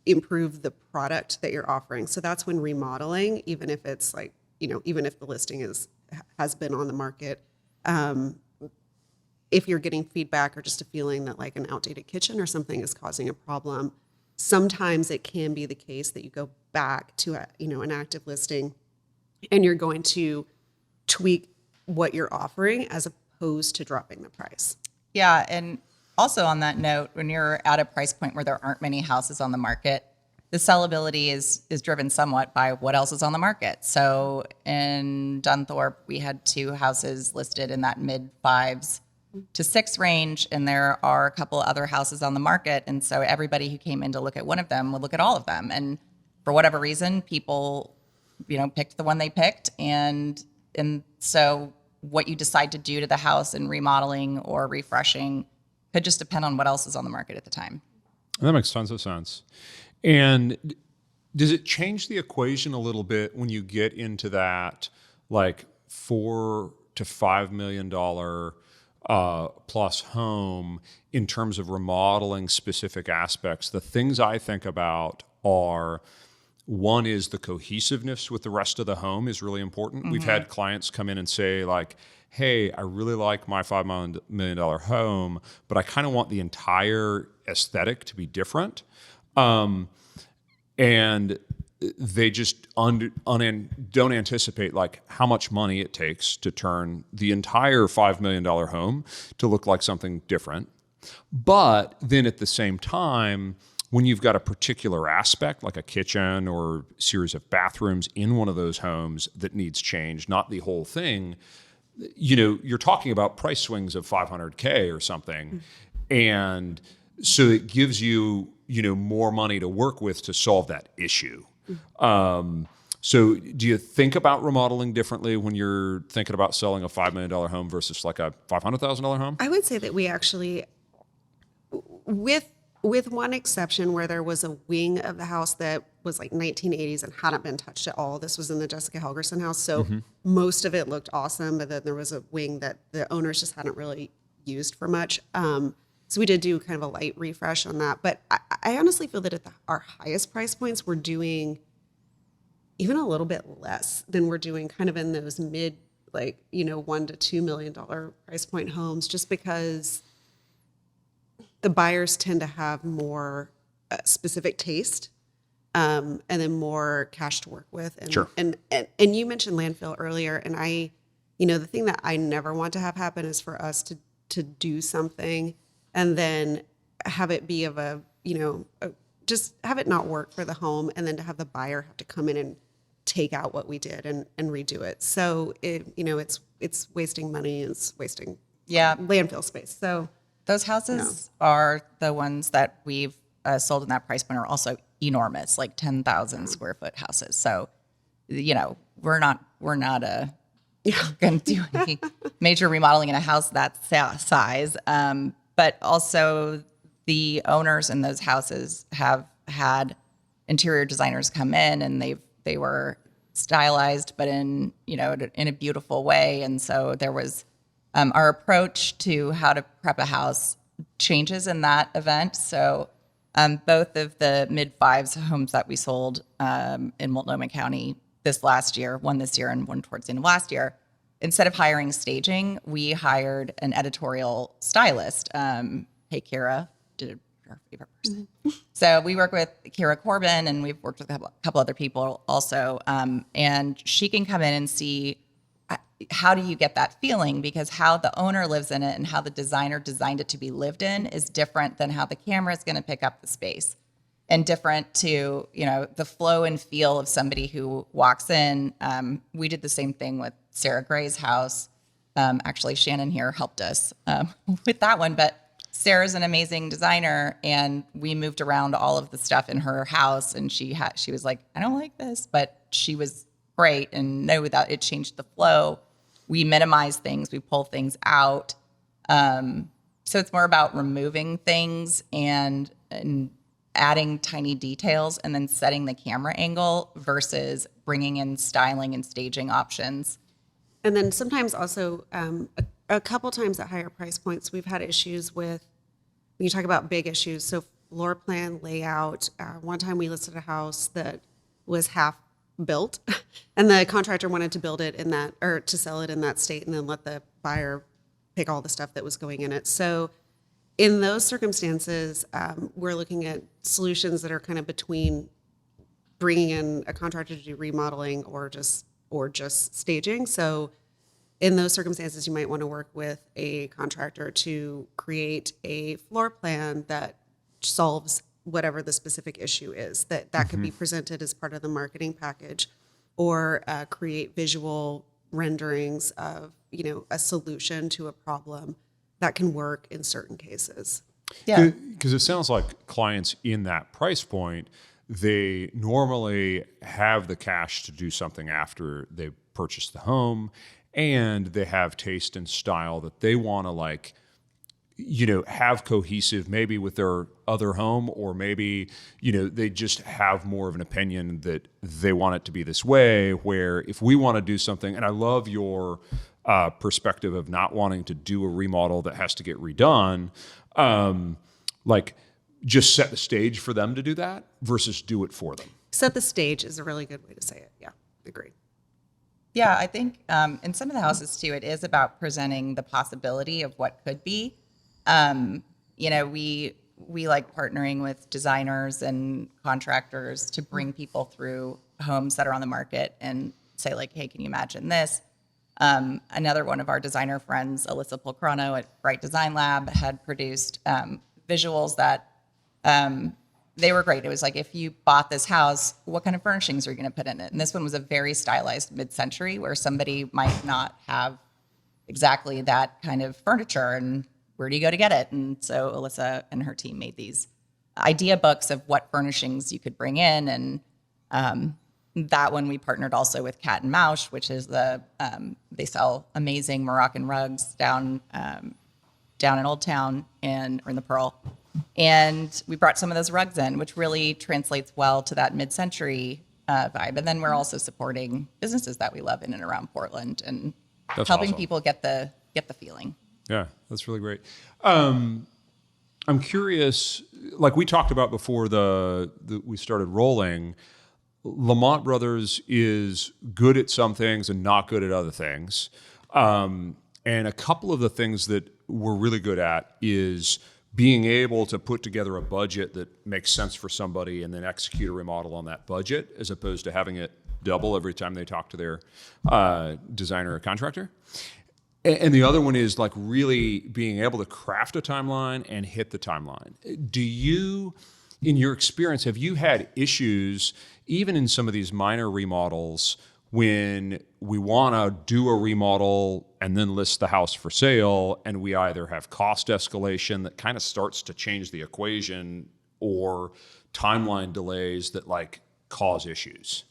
improve the product that you're offering. So that's when remodeling, even if it's like, even if the listing has been on the market, if you're getting feedback or just a feeling that like an outdated kitchen or something is causing a problem, sometimes it can be the case that you go back to an active listing and you're going to tweak what you're offering as opposed to dropping the price. Yeah, and also on that note, when you're at a price point where there aren't many houses on the market, the sellability is driven somewhat by what else is on the market. So in Dunthorpe, we had 2 houses listed in that mid 5s to 6 range, and there are a couple other houses on the market. And so everybody who came in to look at one of them would look at all of them. And for whatever reason, people, picked the one they picked. And so what you decide to do to the house in remodeling or refreshing could just depend on what else is on the market at the time. That makes tons of sense. And does it change the equation a little bit when you get into that like $4 to $5 million plus home in terms of remodeling specific aspects? The things I think about are, one is the cohesiveness with the rest of the home is really important. Mm-hmm. We've had clients come in and say like, hey, I really like my $5 million home, but I kind of want the entire aesthetic to be different. And they just don't anticipate like how much money it takes to turn the entire $5 million home to look like something different. But then at the same time, when you've got a particular aspect like a kitchen or series of bathrooms in one of those homes that needs change, not the whole thing, you're talking about price swings of $500K or something. Mm-hmm. And so it gives you, more money to work with to solve that issue. So do you think about remodeling differently when you're thinking about selling a $5 million home versus like a $500,000 home? I would say that we actually, with one exception where there was a wing of the house that was like 1980s and hadn't been touched at all. This was in the Jessica Helgerson house. So mm-hmm. most of it looked awesome, but then there was a wing that the owners just hadn't really used for much. So we did do kind of a light refresh on that. But I honestly feel that at our highest price points, we're doing even a little bit less than we're doing kind of in those mid, like, $1 to $2 million price point homes, just because the buyers tend to have more specific taste and then more cash to work with. And, sure. And you mentioned landfill earlier. And the thing that I never want to have happen is for us to do something and then have it be of just have it not work for the home, and then to have the buyer have to come in and take out what we did and redo it. So it's wasting money, it's wasting landfill space. So those houses are the ones that we've sold in that price point are also enormous, like 10,000 square foot houses. So, we're not going to do any major remodeling in a house that size. But also the owners in those houses have had interior designers come in, and they were stylized, but in a beautiful way. And so there was Our approach to how to prep a house changes in that event. So both of the mid-fives homes that we sold in Multnomah County this last year, one this year and one towards the end of last year, instead of hiring staging, we hired an editorial stylist. Hey, Kara, did our favorite person. So we work with Kara Corbin, and we've worked with a couple other people also. And she can come in and see how do you get that feeling, because how the owner lives in it and how the designer designed it to be lived in is different than how the camera is going to pick up the space, and different to, the flow and feel of somebody who walks in. We did the same thing with Sarah Gray's house. Actually, Shannon here helped us with that one, but Sarah's an amazing designer, and we moved around all of the stuff in her house, and she was like, I don't like this, but she was great, and no, that it changed the flow. We minimize things, we pull things out. So it's more about removing things and adding tiny details and then setting the camera angle versus bringing in styling and staging options. And then sometimes also, a couple times at higher price points, we've had issues with, when you talk about big issues, so floor plan, layout. One time we listed a house that was half built, and the contractor wanted to build it in that, or to sell it in that state, and then let the buyer pick all the stuff that was going in it. So in those circumstances, we're looking at solutions that are kind of between bringing in a contractor to do remodeling or just staging. So in those circumstances, you might want to work with a contractor to create a floor plan that solves whatever the specific issue is. That could be presented as part of the marketing package, or create visual renderings of, a solution to a problem that can work in certain cases. Yeah. Because it sounds like clients in that price point, they normally have the cash to do something after they purchase the home, and they have taste and style that they want to have cohesive maybe with their other home, or maybe, they just have more of an opinion that they want it to be this way, where if we want to do something, and I love your perspective of not wanting to do a remodel that has to get redone, just set the stage for them to do that versus do it for them. Set the stage is a really good way to say it. Yeah, agreed. Yeah, I think in some of the houses too, it is about presenting the possibility of what could be. We like partnering with designers and contractors to bring people through homes that are on the market and say like, hey, can you imagine this? Another one of our designer friends, Alyssa Pulcrano at Bright Design Lab, had produced visuals that they were great. It was like, if you bought this house, what kind of furnishings are you going to put in it? And this one was a very stylized mid-century where somebody might not have exactly that kind of furniture, and where do you go to get it? And so Alyssa and her team made these idea books of what furnishings you could bring in. And that one we partnered also with Cat and Mouse, which is they sell amazing Moroccan rugs down in Old Town or in the Pearl. And we brought some of those rugs in, which really translates well to that mid-century vibe. And then we're also supporting businesses that we love in and around Portland, and That's helping awesome. people get the feeling. Yeah, that's really great. I'm curious, like we talked about before we started rolling, Lamont Brothers is good at some things and not good at other things. And a couple of the things that we're really good at is being able to put together a budget that makes sense for somebody and then execute a remodel on that budget, as opposed to having it double every time they talk to their designer or contractor. And the other one is like really being able to craft a timeline and hit the timeline. Do you, in your experience, have you had issues, even in some of these minor remodels, when we want to do a remodel and then list the house for sale, and we either have cost escalation that kind of starts to change the equation, or timeline delays that cause issues?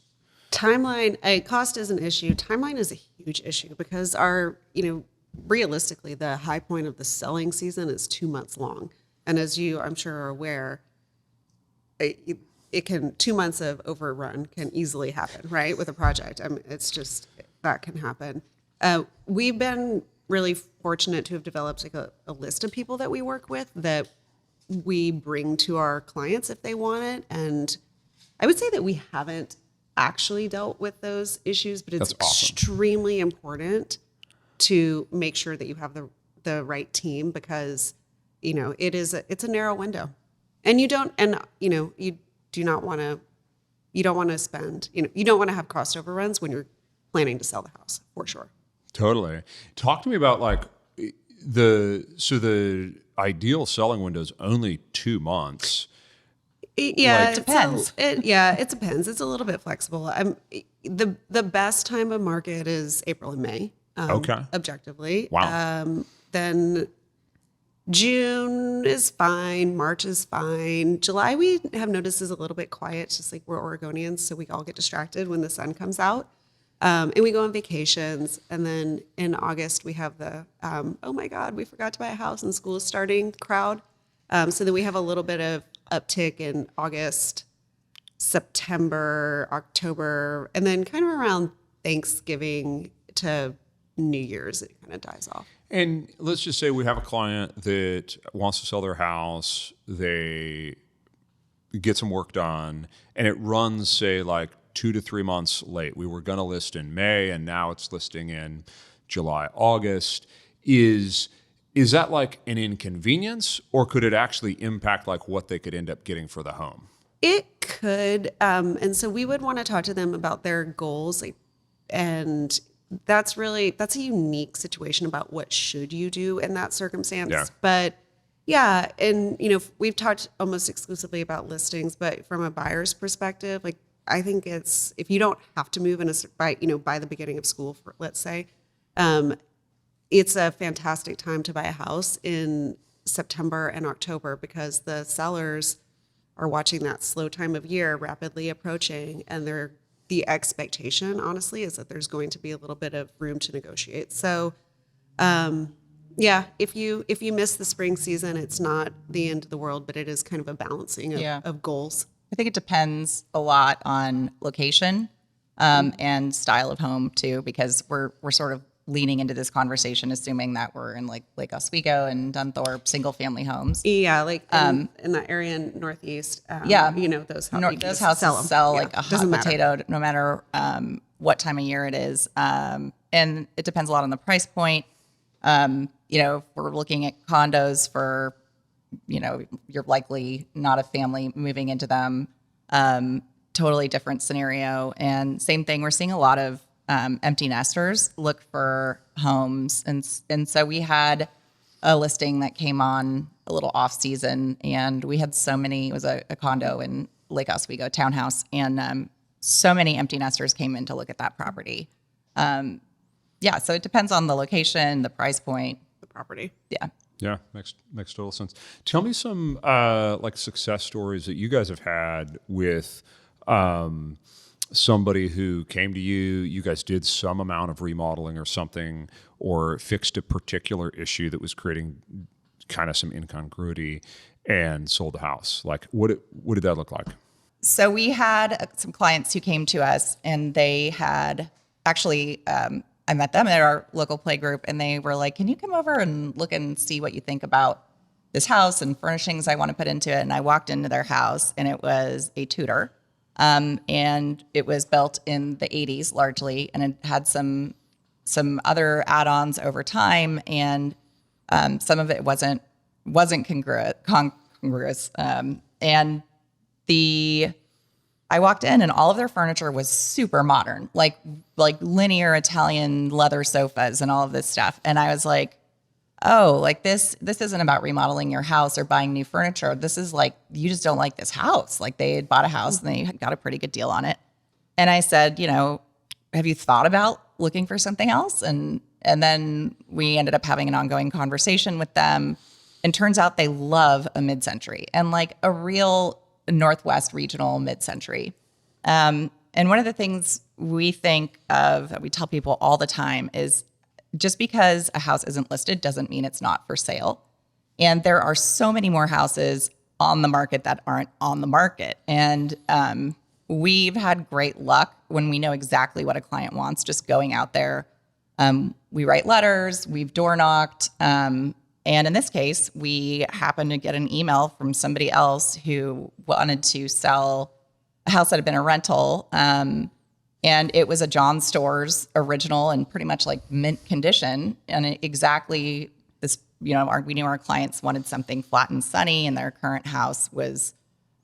Timeline, cost is an issue. Timeline is a huge issue because realistically, the high point of the selling season is 2 months long. And as you, I'm sure, are aware, it can 2 months of overrun can easily happen, right, with a project. I mean, it's just, that can happen. We've been really fortunate to have developed like a list of people that we work with that we bring to our clients if they want it. And I would say that we haven't actually dealt with those issues, but it's That's awesome. extremely important to make sure that you have the right team, because it's a narrow window, and you don't want to spend, you don't want to have cost overruns when you're planning to sell the house, for sure. Totally. Talk to me about like the ideal selling window is only 2 months. Yeah, Like- Depends. It depends. It's a little bit flexible. The best time of market is April and May. Okay. Objectively. Wow. Then June is fine. March is fine. July, we have noticed, is a little bit quiet. It's just like we're Oregonians, so we all get distracted when the sun comes out. And we go on vacations. And then in August, we have the, oh my God, we forgot to buy a house and school is starting crowd. So then we have a little bit of uptick in August, September, October, and then kind of around Thanksgiving to New Year's, it kind of dies off. And let's just say we have a client that wants to sell their house. They get some work done, and it runs, say, like 2 to 3 months late. We were going to list in May, and now it's listing in July, August. Is that like an inconvenience, or could it actually impact like what they could end up getting for the home? It could, and so we would want to talk to them about their goals, and that's a unique situation about what should you do in that circumstance. Yeah. But yeah, and we've talked almost exclusively about listings, but from a buyer's perspective, like I think it's, if you don't have to move by the beginning of school, let's say, it's a fantastic time to buy a house in September and October, because the sellers are watching that slow time of year rapidly approaching, and the expectation, honestly, is that there's going to be a little bit of room to negotiate. So, yeah, if you miss the spring season, it's not the end of the world, but it is kind of a balancing of goals. I think it depends a lot on location and style of home too, because we're sort of leaning into this conversation assuming that we're in like Lake Oswego and Dunthorpe single family homes. Yeah, like in that area in Northeast. Yeah. Those Those houses sell like a hot Doesn't matter. potato no matter what time of year it is. And it depends a lot on the price point. If we're looking at condos for, you're likely not a family moving into them. Totally different scenario. And same thing, we're seeing a lot of empty nesters look for homes. And so we had a listing that came on a little off season, and we had so many, it was a condo in Lake Oswego, townhouse, and so many empty nesters came in to look at that property. So it depends on the location, the price point. The property. Yeah. Yeah, makes total sense. Tell me some like success stories that you guys have had with somebody who came to you. You guys did some amount of remodeling or something, or fixed a particular issue that was creating kind of some incongruity, and sold the house. Like, what did that look like? So we had some clients who came to us, and they had actually, I met them at our local play group, and they were like, can you come over and look and see what you think about this house and furnishings I want to put into it? And I walked into their house, and it was a Tudor. And it was built in the 80s largely, and it had some other add-ons over time, and some of it wasn't congruous. And I walked in, and all of their furniture was super modern, like linear Italian leather sofas and all of this stuff. And I was like, oh, like this isn't about remodeling your house or buying new furniture. This is like, you just don't like this house. Like, they had bought a house and they got a pretty good deal on it. And I said, have you thought about looking for something else? And then we ended up having an ongoing conversation with them. And turns out they love a mid-century, and like a real Northwest regional mid-century. And one of the things we think of, that we tell people all the time, is just because a house isn't listed doesn't mean it's not for sale. And there are so many more houses on the market that aren't on the market. And we've had great luck when we know exactly what a client wants, just going out there, We write letters, we've door knocked. And in this case, we happened to get an email from somebody else who wanted to sell a house that had been a rental. And it was a John Stores original and pretty much like mint condition. And exactly this, we knew our clients wanted something flat and sunny, and their current house was,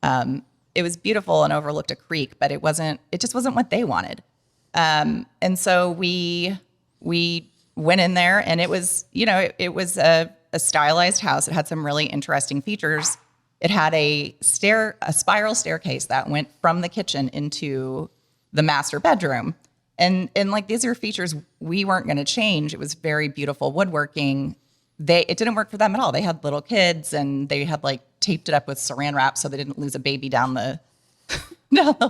it was beautiful and overlooked a creek, but it just wasn't what they wanted. And so we went in there, and it was, it was a stylized house. It had some really interesting features. It had a spiral staircase that went from the kitchen into the master bedroom. And like, these are features we weren't going to change. It was very beautiful woodworking. It didn't work for them at all. They had little kids, and they had like taped it up with saran wrap so they didn't lose a baby down the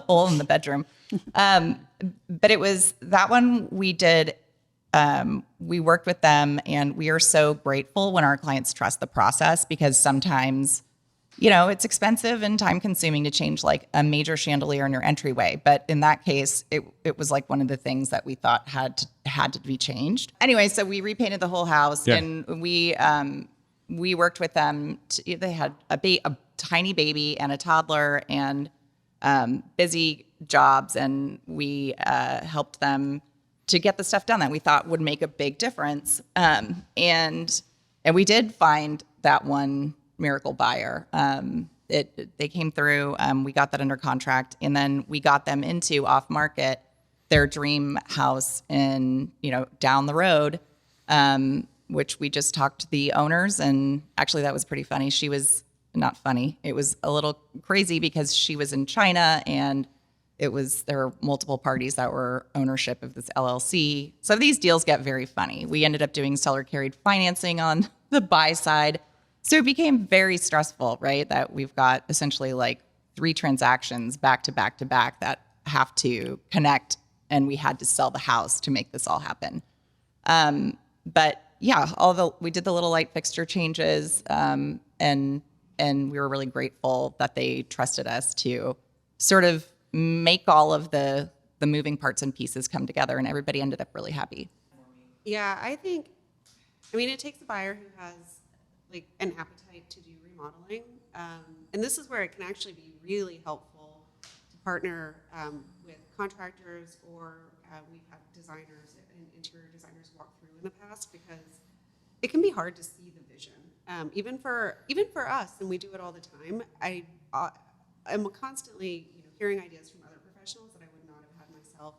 hole in the bedroom. But it was that one we did. We worked with them, and we are so grateful when our clients trust the process, because sometimes, it's expensive and time consuming to change like a major chandelier in your entryway. But in that case, it was like one of the things that we thought had to be changed. Anyway, so we repainted the whole house, and we worked with them. They had a tiny baby and a toddler, and busy jobs, and we helped them to get the stuff done that we thought would make a big difference. And we did find that one miracle buyer. They came through, we got that under contract, and then we got them into off market, their dream house in, down the road, which we just talked to the owners. And actually that was pretty funny. She was not funny. It was a little crazy because she was in China, and there were multiple parties that were ownership of this LLC. So these deals get very funny. We ended up doing seller carried financing on the buy side. So it became very stressful, right? That we've got essentially like 3 transactions back to back to back that have to connect, and we had to sell the house to make this all happen. But yeah, we did the little light fixture changes, and we were really grateful that they trusted us to sort of make all of the moving parts and pieces come together, and everybody ended up really happy. Yeah, it takes a buyer who has like an appetite to do remodeling. And this is where it can actually be really helpful to partner with contractors, or we've had designers and interior designers walk through in the past, because it can be hard to see the vision. Even for us, and we do it all the time. I'm constantly hearing ideas from other professionals that I would not have had myself.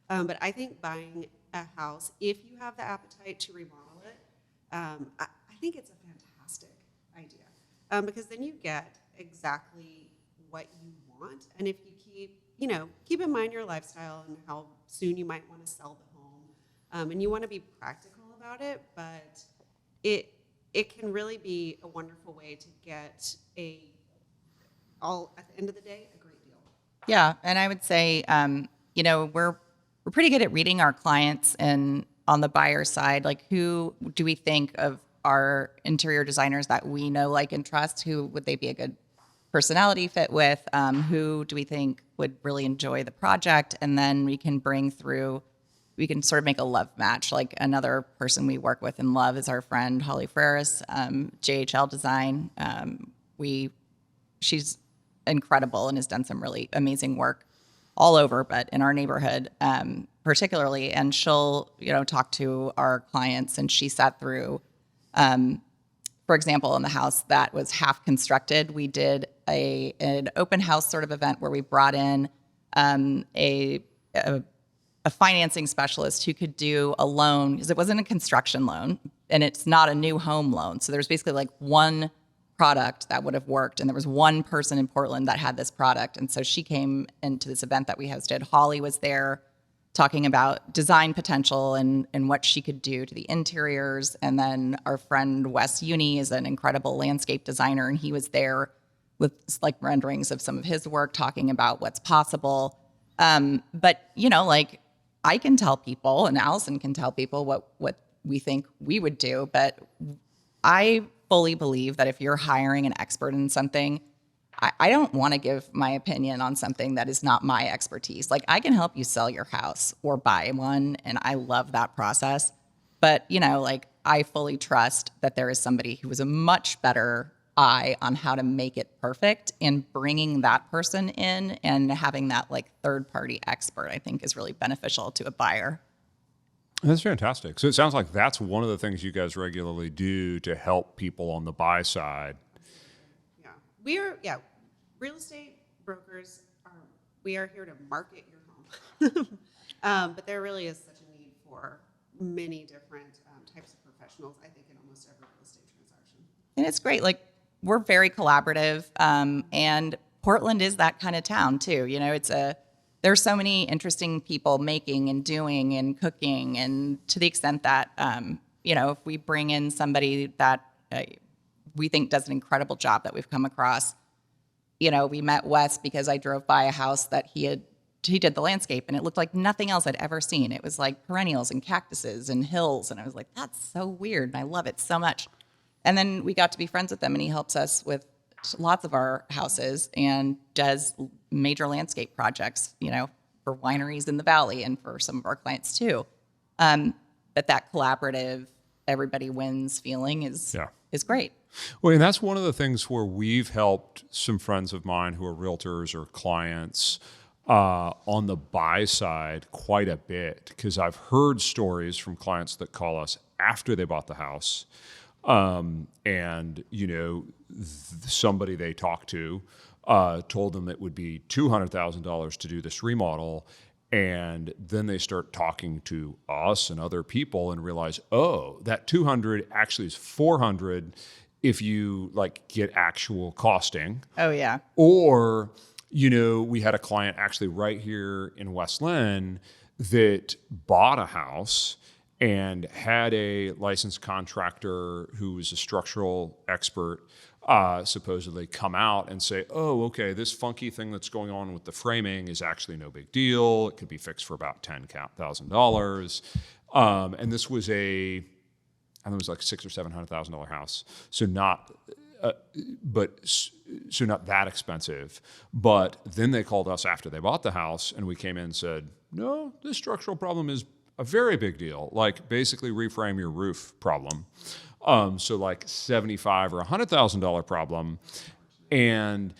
But I think buying a house, if you have the appetite to remodel it, I think it's a fantastic idea, because then you get exactly what you want. And if you keep in mind your lifestyle and how soon you might want to sell the home, and you want to be practical about it, but it can really be a wonderful way to get at the end of the day, a great deal. Yeah, and I would say, we're pretty good at reading our clients, and on the buyer side, like, who do we think of our interior designers that we know, like, and trust? Who would they be a good personality fit with? Who do we think would really enjoy the project? And then we can sort of make a love match. Like, another person we work with and love is our friend Holly Freris, JHL Design. She's incredible and has done some really amazing work all over, but in our neighborhood particularly. And she'll, talk to our clients, and she sat through, for example, in the house that was half constructed, we did an open house sort of event where we brought in a financing specialist who could do a loan, because it wasn't a construction loan and it's not a new home loan. So there's basically like one product that would have worked, and there was one person in Portland that had this product. And so she came into this event that we hosted. Holly was there talking about design potential and what she could do to the interiors. And then our friend Wes Uni is an incredible landscape designer, and he was there with like renderings of some of his work, talking about what's possible. But I can tell people, and Allison can tell people what we think we would do, but I fully believe that if you're hiring an expert in something, I don't want to give my opinion on something that is not my expertise. Like, I can help you sell your house or buy one, and I love that process. But, like, I fully trust that there is somebody who is a much better eye on how to make it perfect, and bringing that person in and having that like third party expert, I think, is really beneficial to a buyer. That's fantastic. So it sounds like that's one of the things you guys regularly do to help people on the buy side. Yeah. We are, real estate brokers we are here to market your home. But there really is such a need for many different types of professionals, I think, in almost every real estate transaction. And it's great. Like, we're very collaborative. And Portland is that kind of town too. There's so many interesting people making and doing and cooking. And to the extent that, if we bring in somebody that we think does an incredible job that we've come across, we met Wes because I drove by a house that he did the landscape, and it looked like nothing else I'd ever seen. It was like perennials and cactuses and hills. And I was like, that's so weird. And I love it so much. And then we got to be friends with him, and he helps us with lots of our houses and does major landscape projects, for wineries in the valley and for some of our clients too. But that collaborative, everybody wins feeling is great. Well, and that's one of the things where we've helped some friends of mine who are realtors or clients on the buy side quite a bit, because I've heard stories from clients that call us after they bought the house. And somebody they talked to told them it would be $200,000 to do this remodel. And then they start talking to us and other people and realize, oh, that 200 actually is 400 if you like get actual costing. Oh, yeah. Or, we had a client actually right here in West Lynn that bought a house and had a licensed contractor who was a structural expert supposedly come out and say, oh, okay, this funky thing that's going on with the framing is actually no big deal. It could be fixed for about $10,000. And this was I think it was like $600,000 or $700,000 house. So not that expensive. But then they called us after they bought the house, and we came in and said, no, this structural problem is a very big deal. Like, basically reframe your roof problem. So like $75,000 or $100,000 problem, and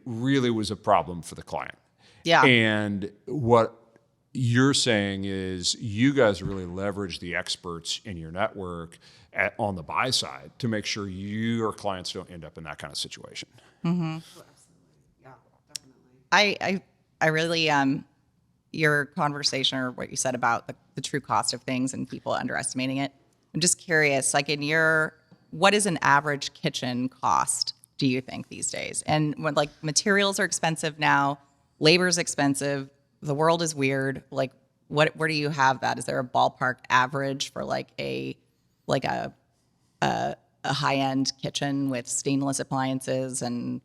really was a problem for the client. Yeah. And what you're saying is you guys really leverage the experts in your network on the buy side to make sure your clients don't end up in that kind of situation. Mm-hmm. Oh, absolutely. Yeah, definitely. I really, your conversation or what you said about the true cost of things and people underestimating it. I'm just curious, like, what is an average kitchen cost, do you think, these days? And when like materials are expensive now, labor's expensive, the world is weird. Like, where do you have that? Is there a ballpark average for like a high-end kitchen with stainless appliances and,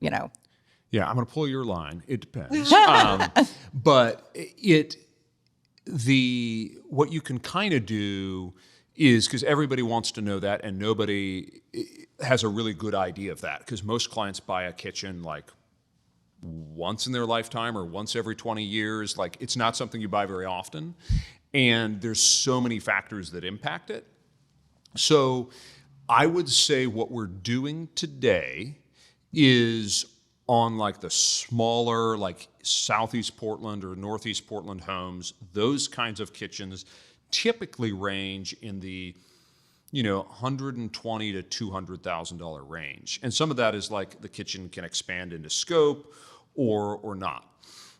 Yeah, I'm going to pull your line. It depends. But what you can kind of do is, because everybody wants to know that, and nobody has a really good idea of that, because most clients buy a kitchen like once in their lifetime or once every 20 years. Like, it's not something you buy very often, and there's so many factors that impact it. So I would say what we're doing today is on like the smaller, like Southeast Portland or Northeast Portland homes, those kinds of kitchens typically range in the $120,000 to $200,000 range. And some of that is like the kitchen can expand into scope or not.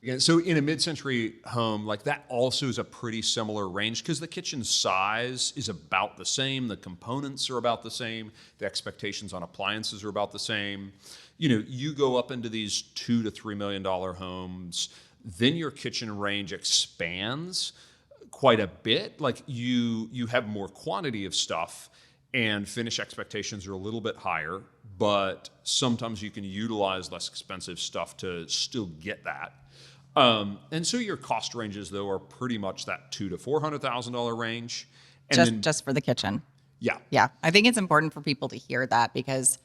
Again, so in a mid-century home, like that also is a pretty similar range, because the kitchen size is about the same, the components are about the same, the expectations on appliances are about the same. You go up into these $2 to $3 million homes, then your kitchen range expands quite a bit. Like you have more quantity of stuff, and finish expectations are a little bit higher, but sometimes you can utilize less expensive stuff to still get that. And so your cost ranges, though, are pretty much that $200,000 to $400,000 range. And just for the kitchen. Yeah. Yeah. I think it's important for people to hear that, because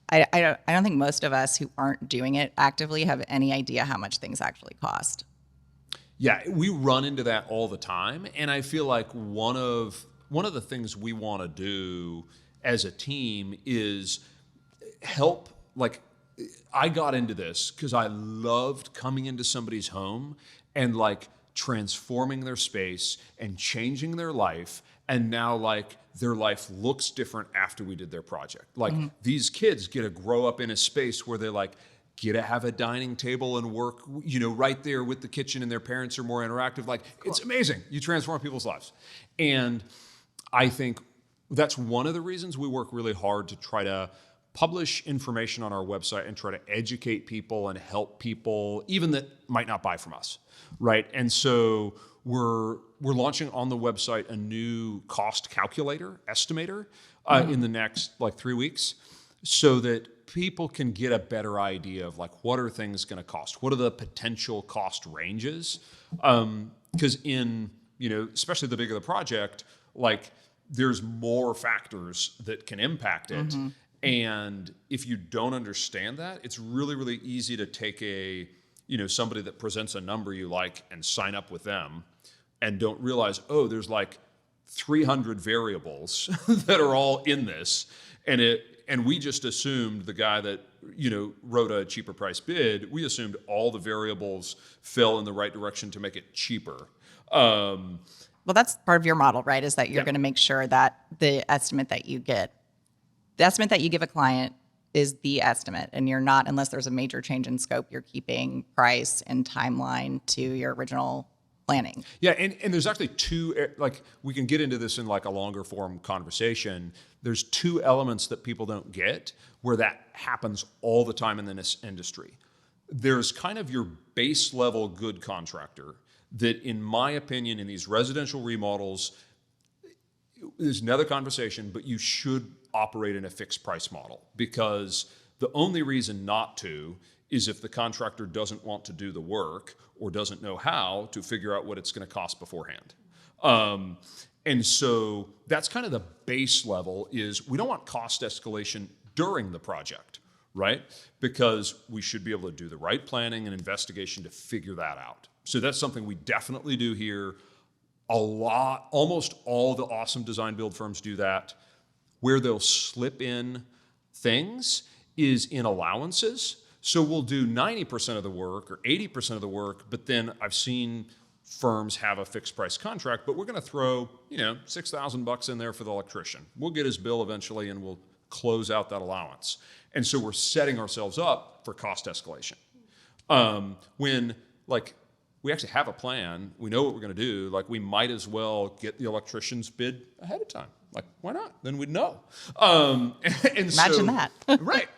I don't think most of us who aren't doing it actively have any idea how much things actually cost. Yeah, we run into that all the time, and I feel like one of the things we want to do as a team is help. Like, I got into this because I loved coming into somebody's home and like transforming their space and changing their life, and now like their life looks different after we did their project. Like these kids get to grow up in a space where they like get to have a dining table and work, right there with the kitchen, and their parents are more interactive. Like, it's amazing. You transform people's lives. And I think that's one of the reasons we work really hard to try to publish information on our website and try to educate people and help people, even that might not buy from us, right? And so we're launching on the website a new cost calculator estimator in the next like 3 weeks, so that people can get a better idea of like, what are things going to cost? What are the potential cost ranges? Because especially the bigger the project, like there's more factors that can impact it. And if you don't understand that, it's really, really easy to take somebody that presents a number you like and sign up with them and don't realize, oh, there's like 300 variables that are all in this. And we just assumed the guy that, wrote a cheaper price bid, we assumed all the variables fell in the right direction to make it cheaper. Well, that's part of your model, right? Is that you're going to make sure that the estimate that you give a client is the estimate, and you're not, unless there's a major change in scope, you're keeping price and timeline to your original planning. Yeah, and there's actually two, like we can get into this in like a longer form conversation. There's two elements that people don't get where that happens all the time in this industry. There's kind of your base level good contractor that, in my opinion, in these residential remodels, there's another conversation, but you should operate in a fixed price model, because the only reason not to is if the contractor doesn't want to do the work or doesn't know how to figure out what it's going to cost beforehand. And so that's kind of the base level, is we don't want cost escalation during the project, right? Because we should be able to do the right planning and investigation to figure that out. So that's something we definitely do here. A lot, almost all the awesome design build firms do that. Where they'll slip in things is in allowances. So we'll do 90% of the work or 80% of the work, but then I've seen firms have a fixed price contract, but we're going to throw, $6,000 in there for the electrician. We'll get his bill eventually and we'll close out that allowance. And so we're setting ourselves up for cost escalation. When like we actually have a plan, we know what we're going to do, like we might as well get the electrician's bid ahead of time. Like, why not? Then we'd know. Imagine that. Right.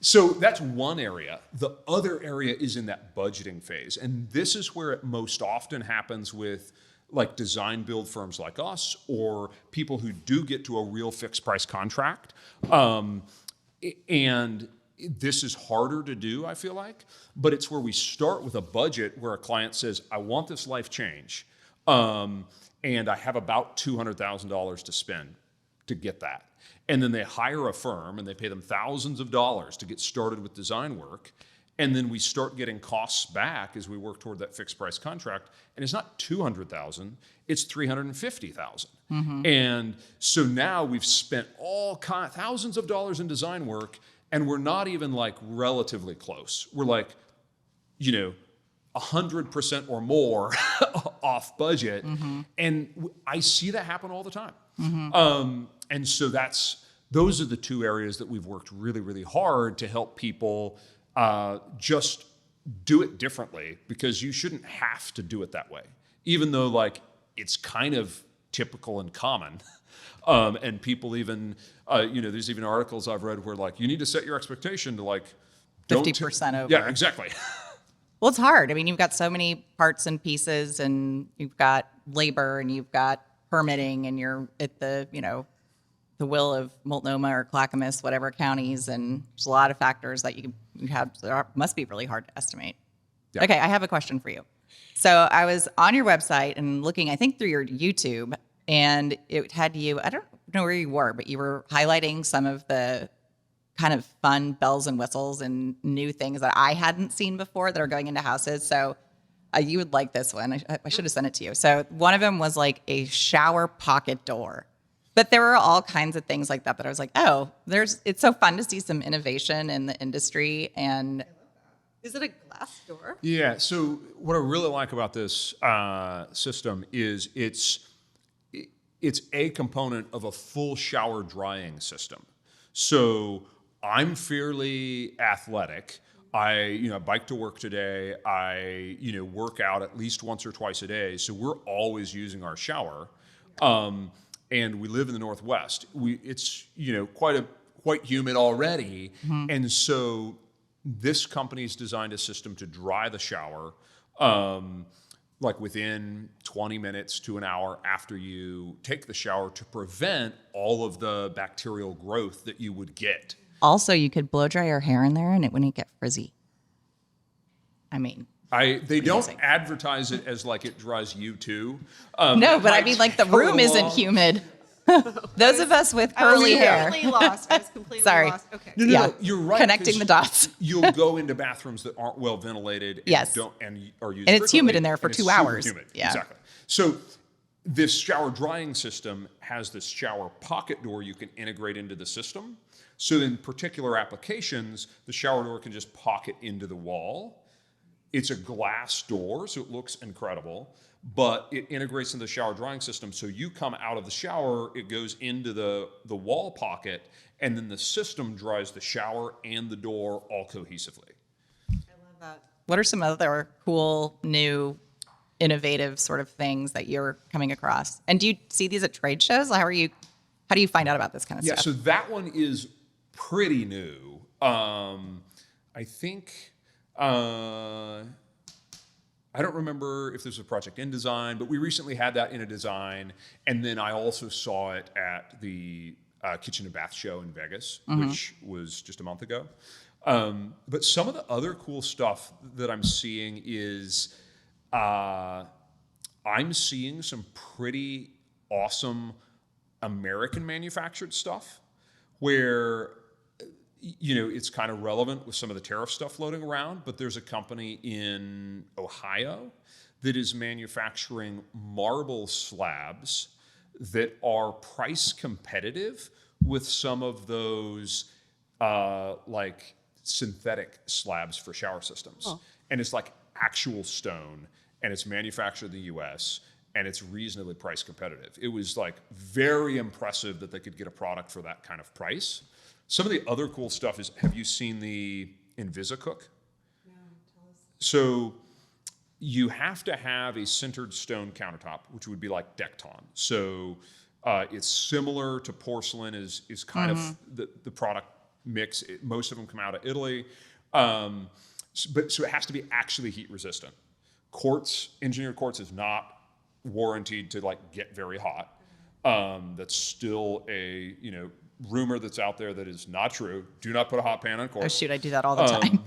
So that's one area. The other area is in that budgeting phase. And this is where it most often happens with like design build firms like us, or people who do get to a real fixed price contract. And this is harder to do, I feel like, but it's where we start with a budget where a client says, I want this life change. And I have about $200,000 to spend to get that. And then they hire a firm and they pay them thousands of dollars to get started with design work. And then we start getting costs back as we work toward that fixed price contract. And it's not $200,000, it's $350,000. And so now we've spent thousands of dollars in design work, and we're not even like relatively close. We're like, 100% or more off budget. And I see that happen all the time. And so those are the two areas that we've worked really, really hard to help people just do it differently, because you shouldn't have to do it that way, even though like it's kind of typical and common. And people even, there's even articles I've read where like, you need to set your expectation to like 50% over. Yeah, exactly. Well, it's hard. I mean, you've got so many parts and pieces, and you've got labor, and you've got permitting, and you're at the will of Multnomah or Clackamas, whatever counties, and there's a lot of factors that you have. Must be really hard to estimate. Yeah. Okay, I have a question for you. So I was on your website and looking, I think through your YouTube, and it had you, I don't know where you were, but you were highlighting some of the kind of fun bells and whistles and new things that I hadn't seen before that are going into houses. So you would like this one. I should have sent it to you. So one of them was like a shower pocket door. But there were all kinds of things like that I was like, oh, it's so fun to see some innovation in the industry. And Is it a glass door? Yeah. So what I really like about this system is it's a component of a full shower drying system. So I'm fairly athletic. I bike to work today. I work out at least once or twice a day. So we're always using our shower. And we live in the Northwest. It's quite humid already, and so this company's designed a system to dry the shower, like within 20 minutes to an hour after you take the shower, to prevent all of the bacterial growth that you would get. also you could blow dry your hair in there and it wouldn't get frizzy. I mean, They don't amazing. advertise it as like it dries you too. no, but I might mean, like the take a room little isn't long. humid. Those of us with I was curly hair. completely lost. I was completely Sorry. lost. Okay. No, Yeah. you're right. Connecting 'cause the dots. You'll go into bathrooms that aren't well ventilated and Yes. are used And it's humid frequently, in there for and it's 2 super hours. Humid. Yeah. Exactly. So this shower drying system has this shower pocket door you can integrate into the system. So in particular applications, the shower door can just pocket into the wall. It's a glass door, so it looks incredible, but it integrates into the shower drying system. So you come out of the shower, it goes into the wall pocket, and then the system dries the shower and the door all cohesively. I love that. What are some other cool, new, innovative sort of things that you're coming across? And do you see these at trade shows? How do you find out about this kind of Yeah, stuff? so that one is pretty new. I think I don't remember if there's a project in design, but we recently had that in a design, and then I also saw it at the Kitchen and Bath Show in Vegas, which was just a month ago. But some of the other cool stuff that I'm seeing is I'm seeing some pretty awesome American manufactured stuff where it's kind of relevant with some of the tariff stuff floating around, but there's a company in Ohio that is manufacturing marble slabs that are price competitive with some of those like synthetic slabs for shower systems. Oh. And it's like actual stone, and it's manufactured in the US, and it's reasonably price competitive. It was like very impressive that they could get a product for that kind of price. Some of the other cool stuff is, have you seen the InvisiCook? No, tell us. So you have to have a centered stone countertop, which would be like Decton. So it's similar to porcelain, is kind of the product mix. Most of them come out of Italy. So it has to be actually heat resistant. Quartz, engineered quartz, is not warranted to like get very hot. That's still a rumor that's out there that is not true. Do not put a hot pan on Oh quartz. shoot, I do that all the time.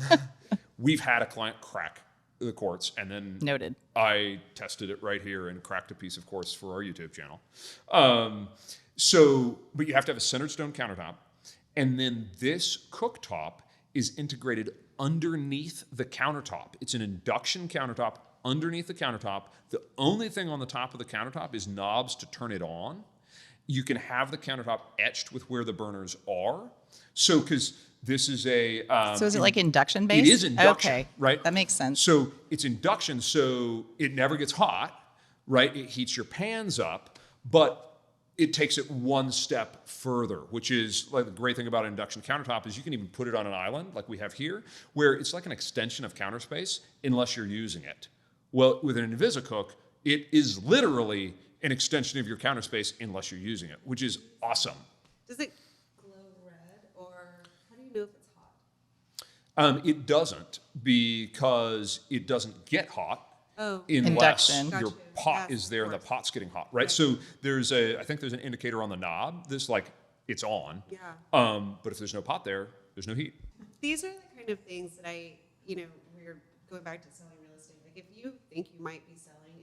We've had a client crack the quartz, and then Noted. I tested it right here and cracked a piece of quartz for our YouTube channel. But you have to have a centered stone countertop, and then this cooktop is integrated underneath the countertop. It's an induction countertop underneath the countertop. The only thing on the top of the countertop is knobs to turn it on. You can have the countertop etched with where the burners are. So, because this is a... So is it like induction based? It is induction, Okay, right? That makes sense. So it's induction, so it never gets hot, right? It heats your pans up, but it takes it one step further, which is like the great thing about an induction countertop is you can even put it on an island like we have here, where it's like an extension of counter space unless you're using it. Well, with an InvisiCook, it is literally an extension of your counter space unless you're using it, which is awesome. Does it glow red, or how do you know if it's hot? It doesn't, because it doesn't get hot Oh. unless Induction. your Gotcha. pot Yes, is there of and the course. pot's getting hot, right? So I think there's an indicator on the knob that's like, it's on. Yeah. But if there's no pot there, there's no heat. These are the kind of things that we're going back to selling real estate. Like if you think you might be selling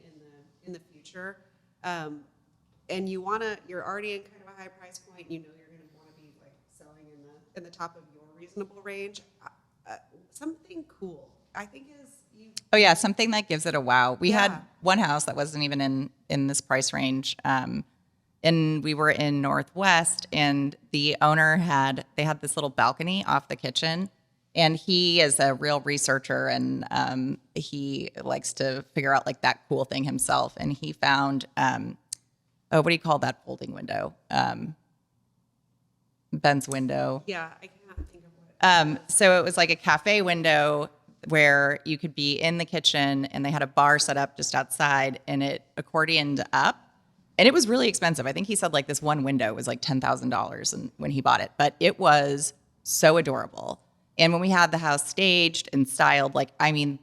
in the future, and you're already in kind of a high price point, you're going to want to be like selling in the top top of your reasonable range, something cool, I think is you. Oh yeah, something that gives it a wow. We had Yeah. one house that wasn't even in this price range. And we were in Northwest, and the owner had this little balcony off the kitchen, and he is a real researcher, and he likes to figure out like that cool thing himself. And he found what do you call that folding window? Ben's window. Yeah, I can't think of what. So it was like a cafe window where you could be in the kitchen, and they had a bar set up just outside, and it accordioned up. And it was really expensive. I think he said like this one window was like $10,000 and when he bought it, but it was so adorable. And when we had the house staged and styled, like, I mean,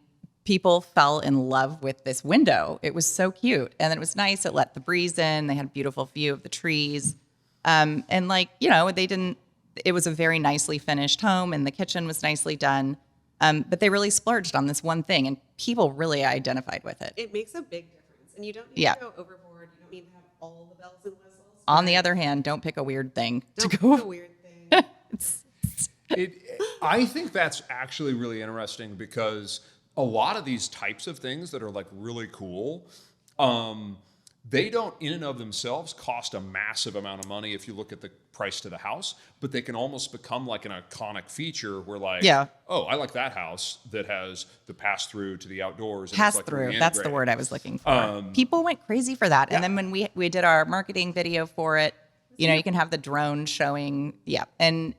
people fell in love with this window. It was so cute. And then it was nice. It let the breeze in. They had a beautiful view of the trees. And like, you know, it was a very nicely finished home, and the kitchen was nicely done. But they really splurged on this one thing, and people really identified with it. It makes a big difference, and you don't need Yeah. to go overboard. You don't need to have all the bells and whistles. On the other hand, don't pick a weird thing Don't to pick go. a weird thing. I think that's actually really interesting because a lot of these types of things that are like really cool, they don't in and of themselves cost a massive amount of money if you look at the price to the house, but they can almost become like an iconic feature where like, Yeah. oh, I like that house that has the pass through to the outdoors. And Pass it's like through. really That's the integrated. word I was looking for. People went crazy for that. Yeah. And then when we did our marketing video for it, you know, you can have the drone showing. Yeah. And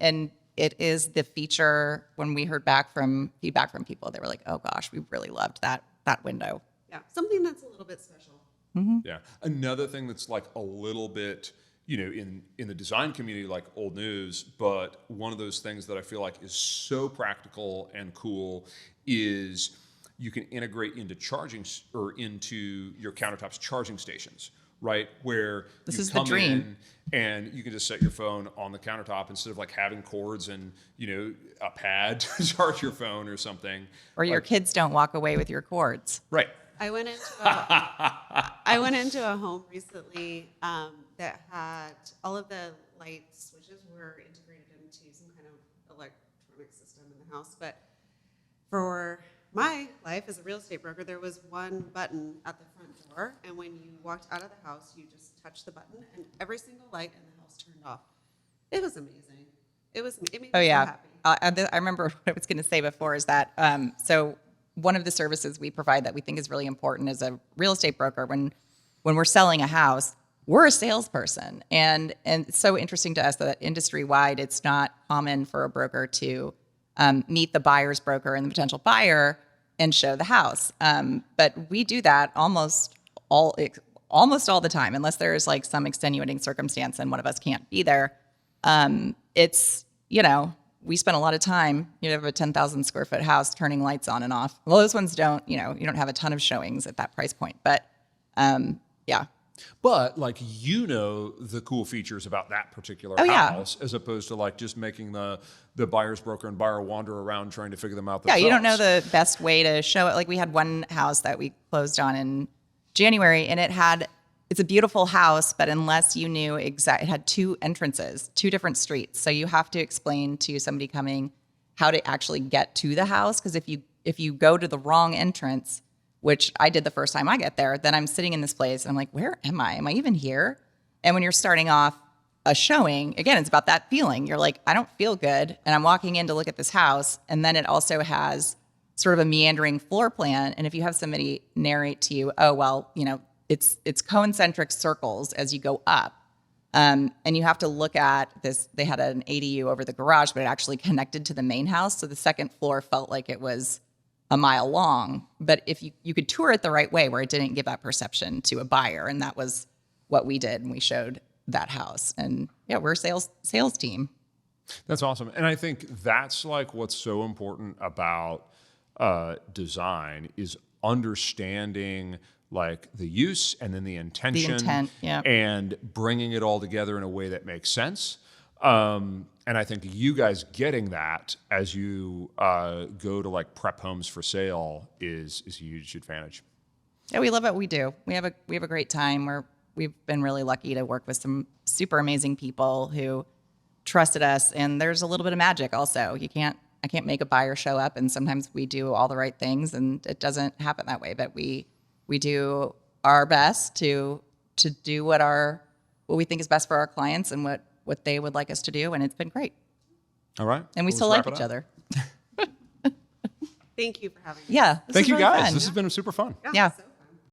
it is the feature. When we heard feedback from people, they were like, oh gosh, we really loved that window. Yeah, something that's a little bit special. Yeah. Another thing that's like a little bit, you know, in the design community, like old news, but one of those things that I feel like is so practical and cool is you can integrate into into your countertops charging stations, right? Where This you is the come dream. in and you can just set your phone on the countertop instead of like having cords and, you know, a pad to charge your phone or something. Or your kids don't walk away with your cords. Right. I went into a home recently that had all of the light switches were integrated into some kind of electronic system in the house. But for my life as a real estate broker, there was one button at the front door, and when you walked out of the house, you just touched the button, and every single light in the house turned off. It was amazing. It made me Oh so yeah. happy. I remember what I was going to say before is that, so one of the services we provide that we think is really important as a real estate broker, when we're selling a house, we're a salesperson. And it's so interesting to us that industry wide, it's not common for a broker to meet the buyer's broker and the potential buyer and show the house. But we do that almost all the time, unless there's like some extenuating circumstance and one of us can't be there. It's, you know, we spend a lot of time, you have a 10,000 square foot house turning lights on and off. Well, those ones don't, you know, you don't have a ton of showings at that price point, but yeah. But like, you know, the cool features about that particular Oh, yeah. house, as opposed to like just making the buyer's broker and buyer wander around trying to figure them out Yeah, themselves. you don't know the best way to show it. Like we had one house that we closed on in January, and it's a beautiful house, but unless you knew it had two entrances, two different streets. So you have to explain to somebody coming how to actually get to the house. Because if you go to the wrong entrance, which I did the first time I get there, then I'm sitting in this place and I'm like, where am I? Am I even here? And when you're starting off a showing, again, it's about that feeling. You're like, I don't feel good. And I'm walking in to look at this house. And then it also has sort of a meandering floor plan. And if you have somebody narrate to you, oh, well, you know, it's concentric circles as you go up. And you have to look at this. They had an ADU over the garage, but it actually connected to the main house. So the second floor felt like it was a mile long. But if you could tour it the right way where it didn't give that perception to a buyer. And that was what we did. And we showed that house. And yeah, we're a sales team. That's awesome. And I think that's like what's so important about design is understanding like the use and then the intention intent, yeah. and bringing it all together in a way that makes sense. And I think you guys getting that as you go to like prep homes for sale is a huge advantage. Yeah, we love what we do. We have a great time. We've been really lucky to work with some super amazing people who trusted us. And there's a little bit of magic also. I can't make a buyer show up, and sometimes we do all the right things and it doesn't happen that way. But we do our best to do what we think is best for our clients and what they would like us to do, and it's been great. All right. And we Well, still let's like wrap it each up. other. Thank you for having me. Yeah. Thank you, really guys. fun. This has been super fun. Yeah. So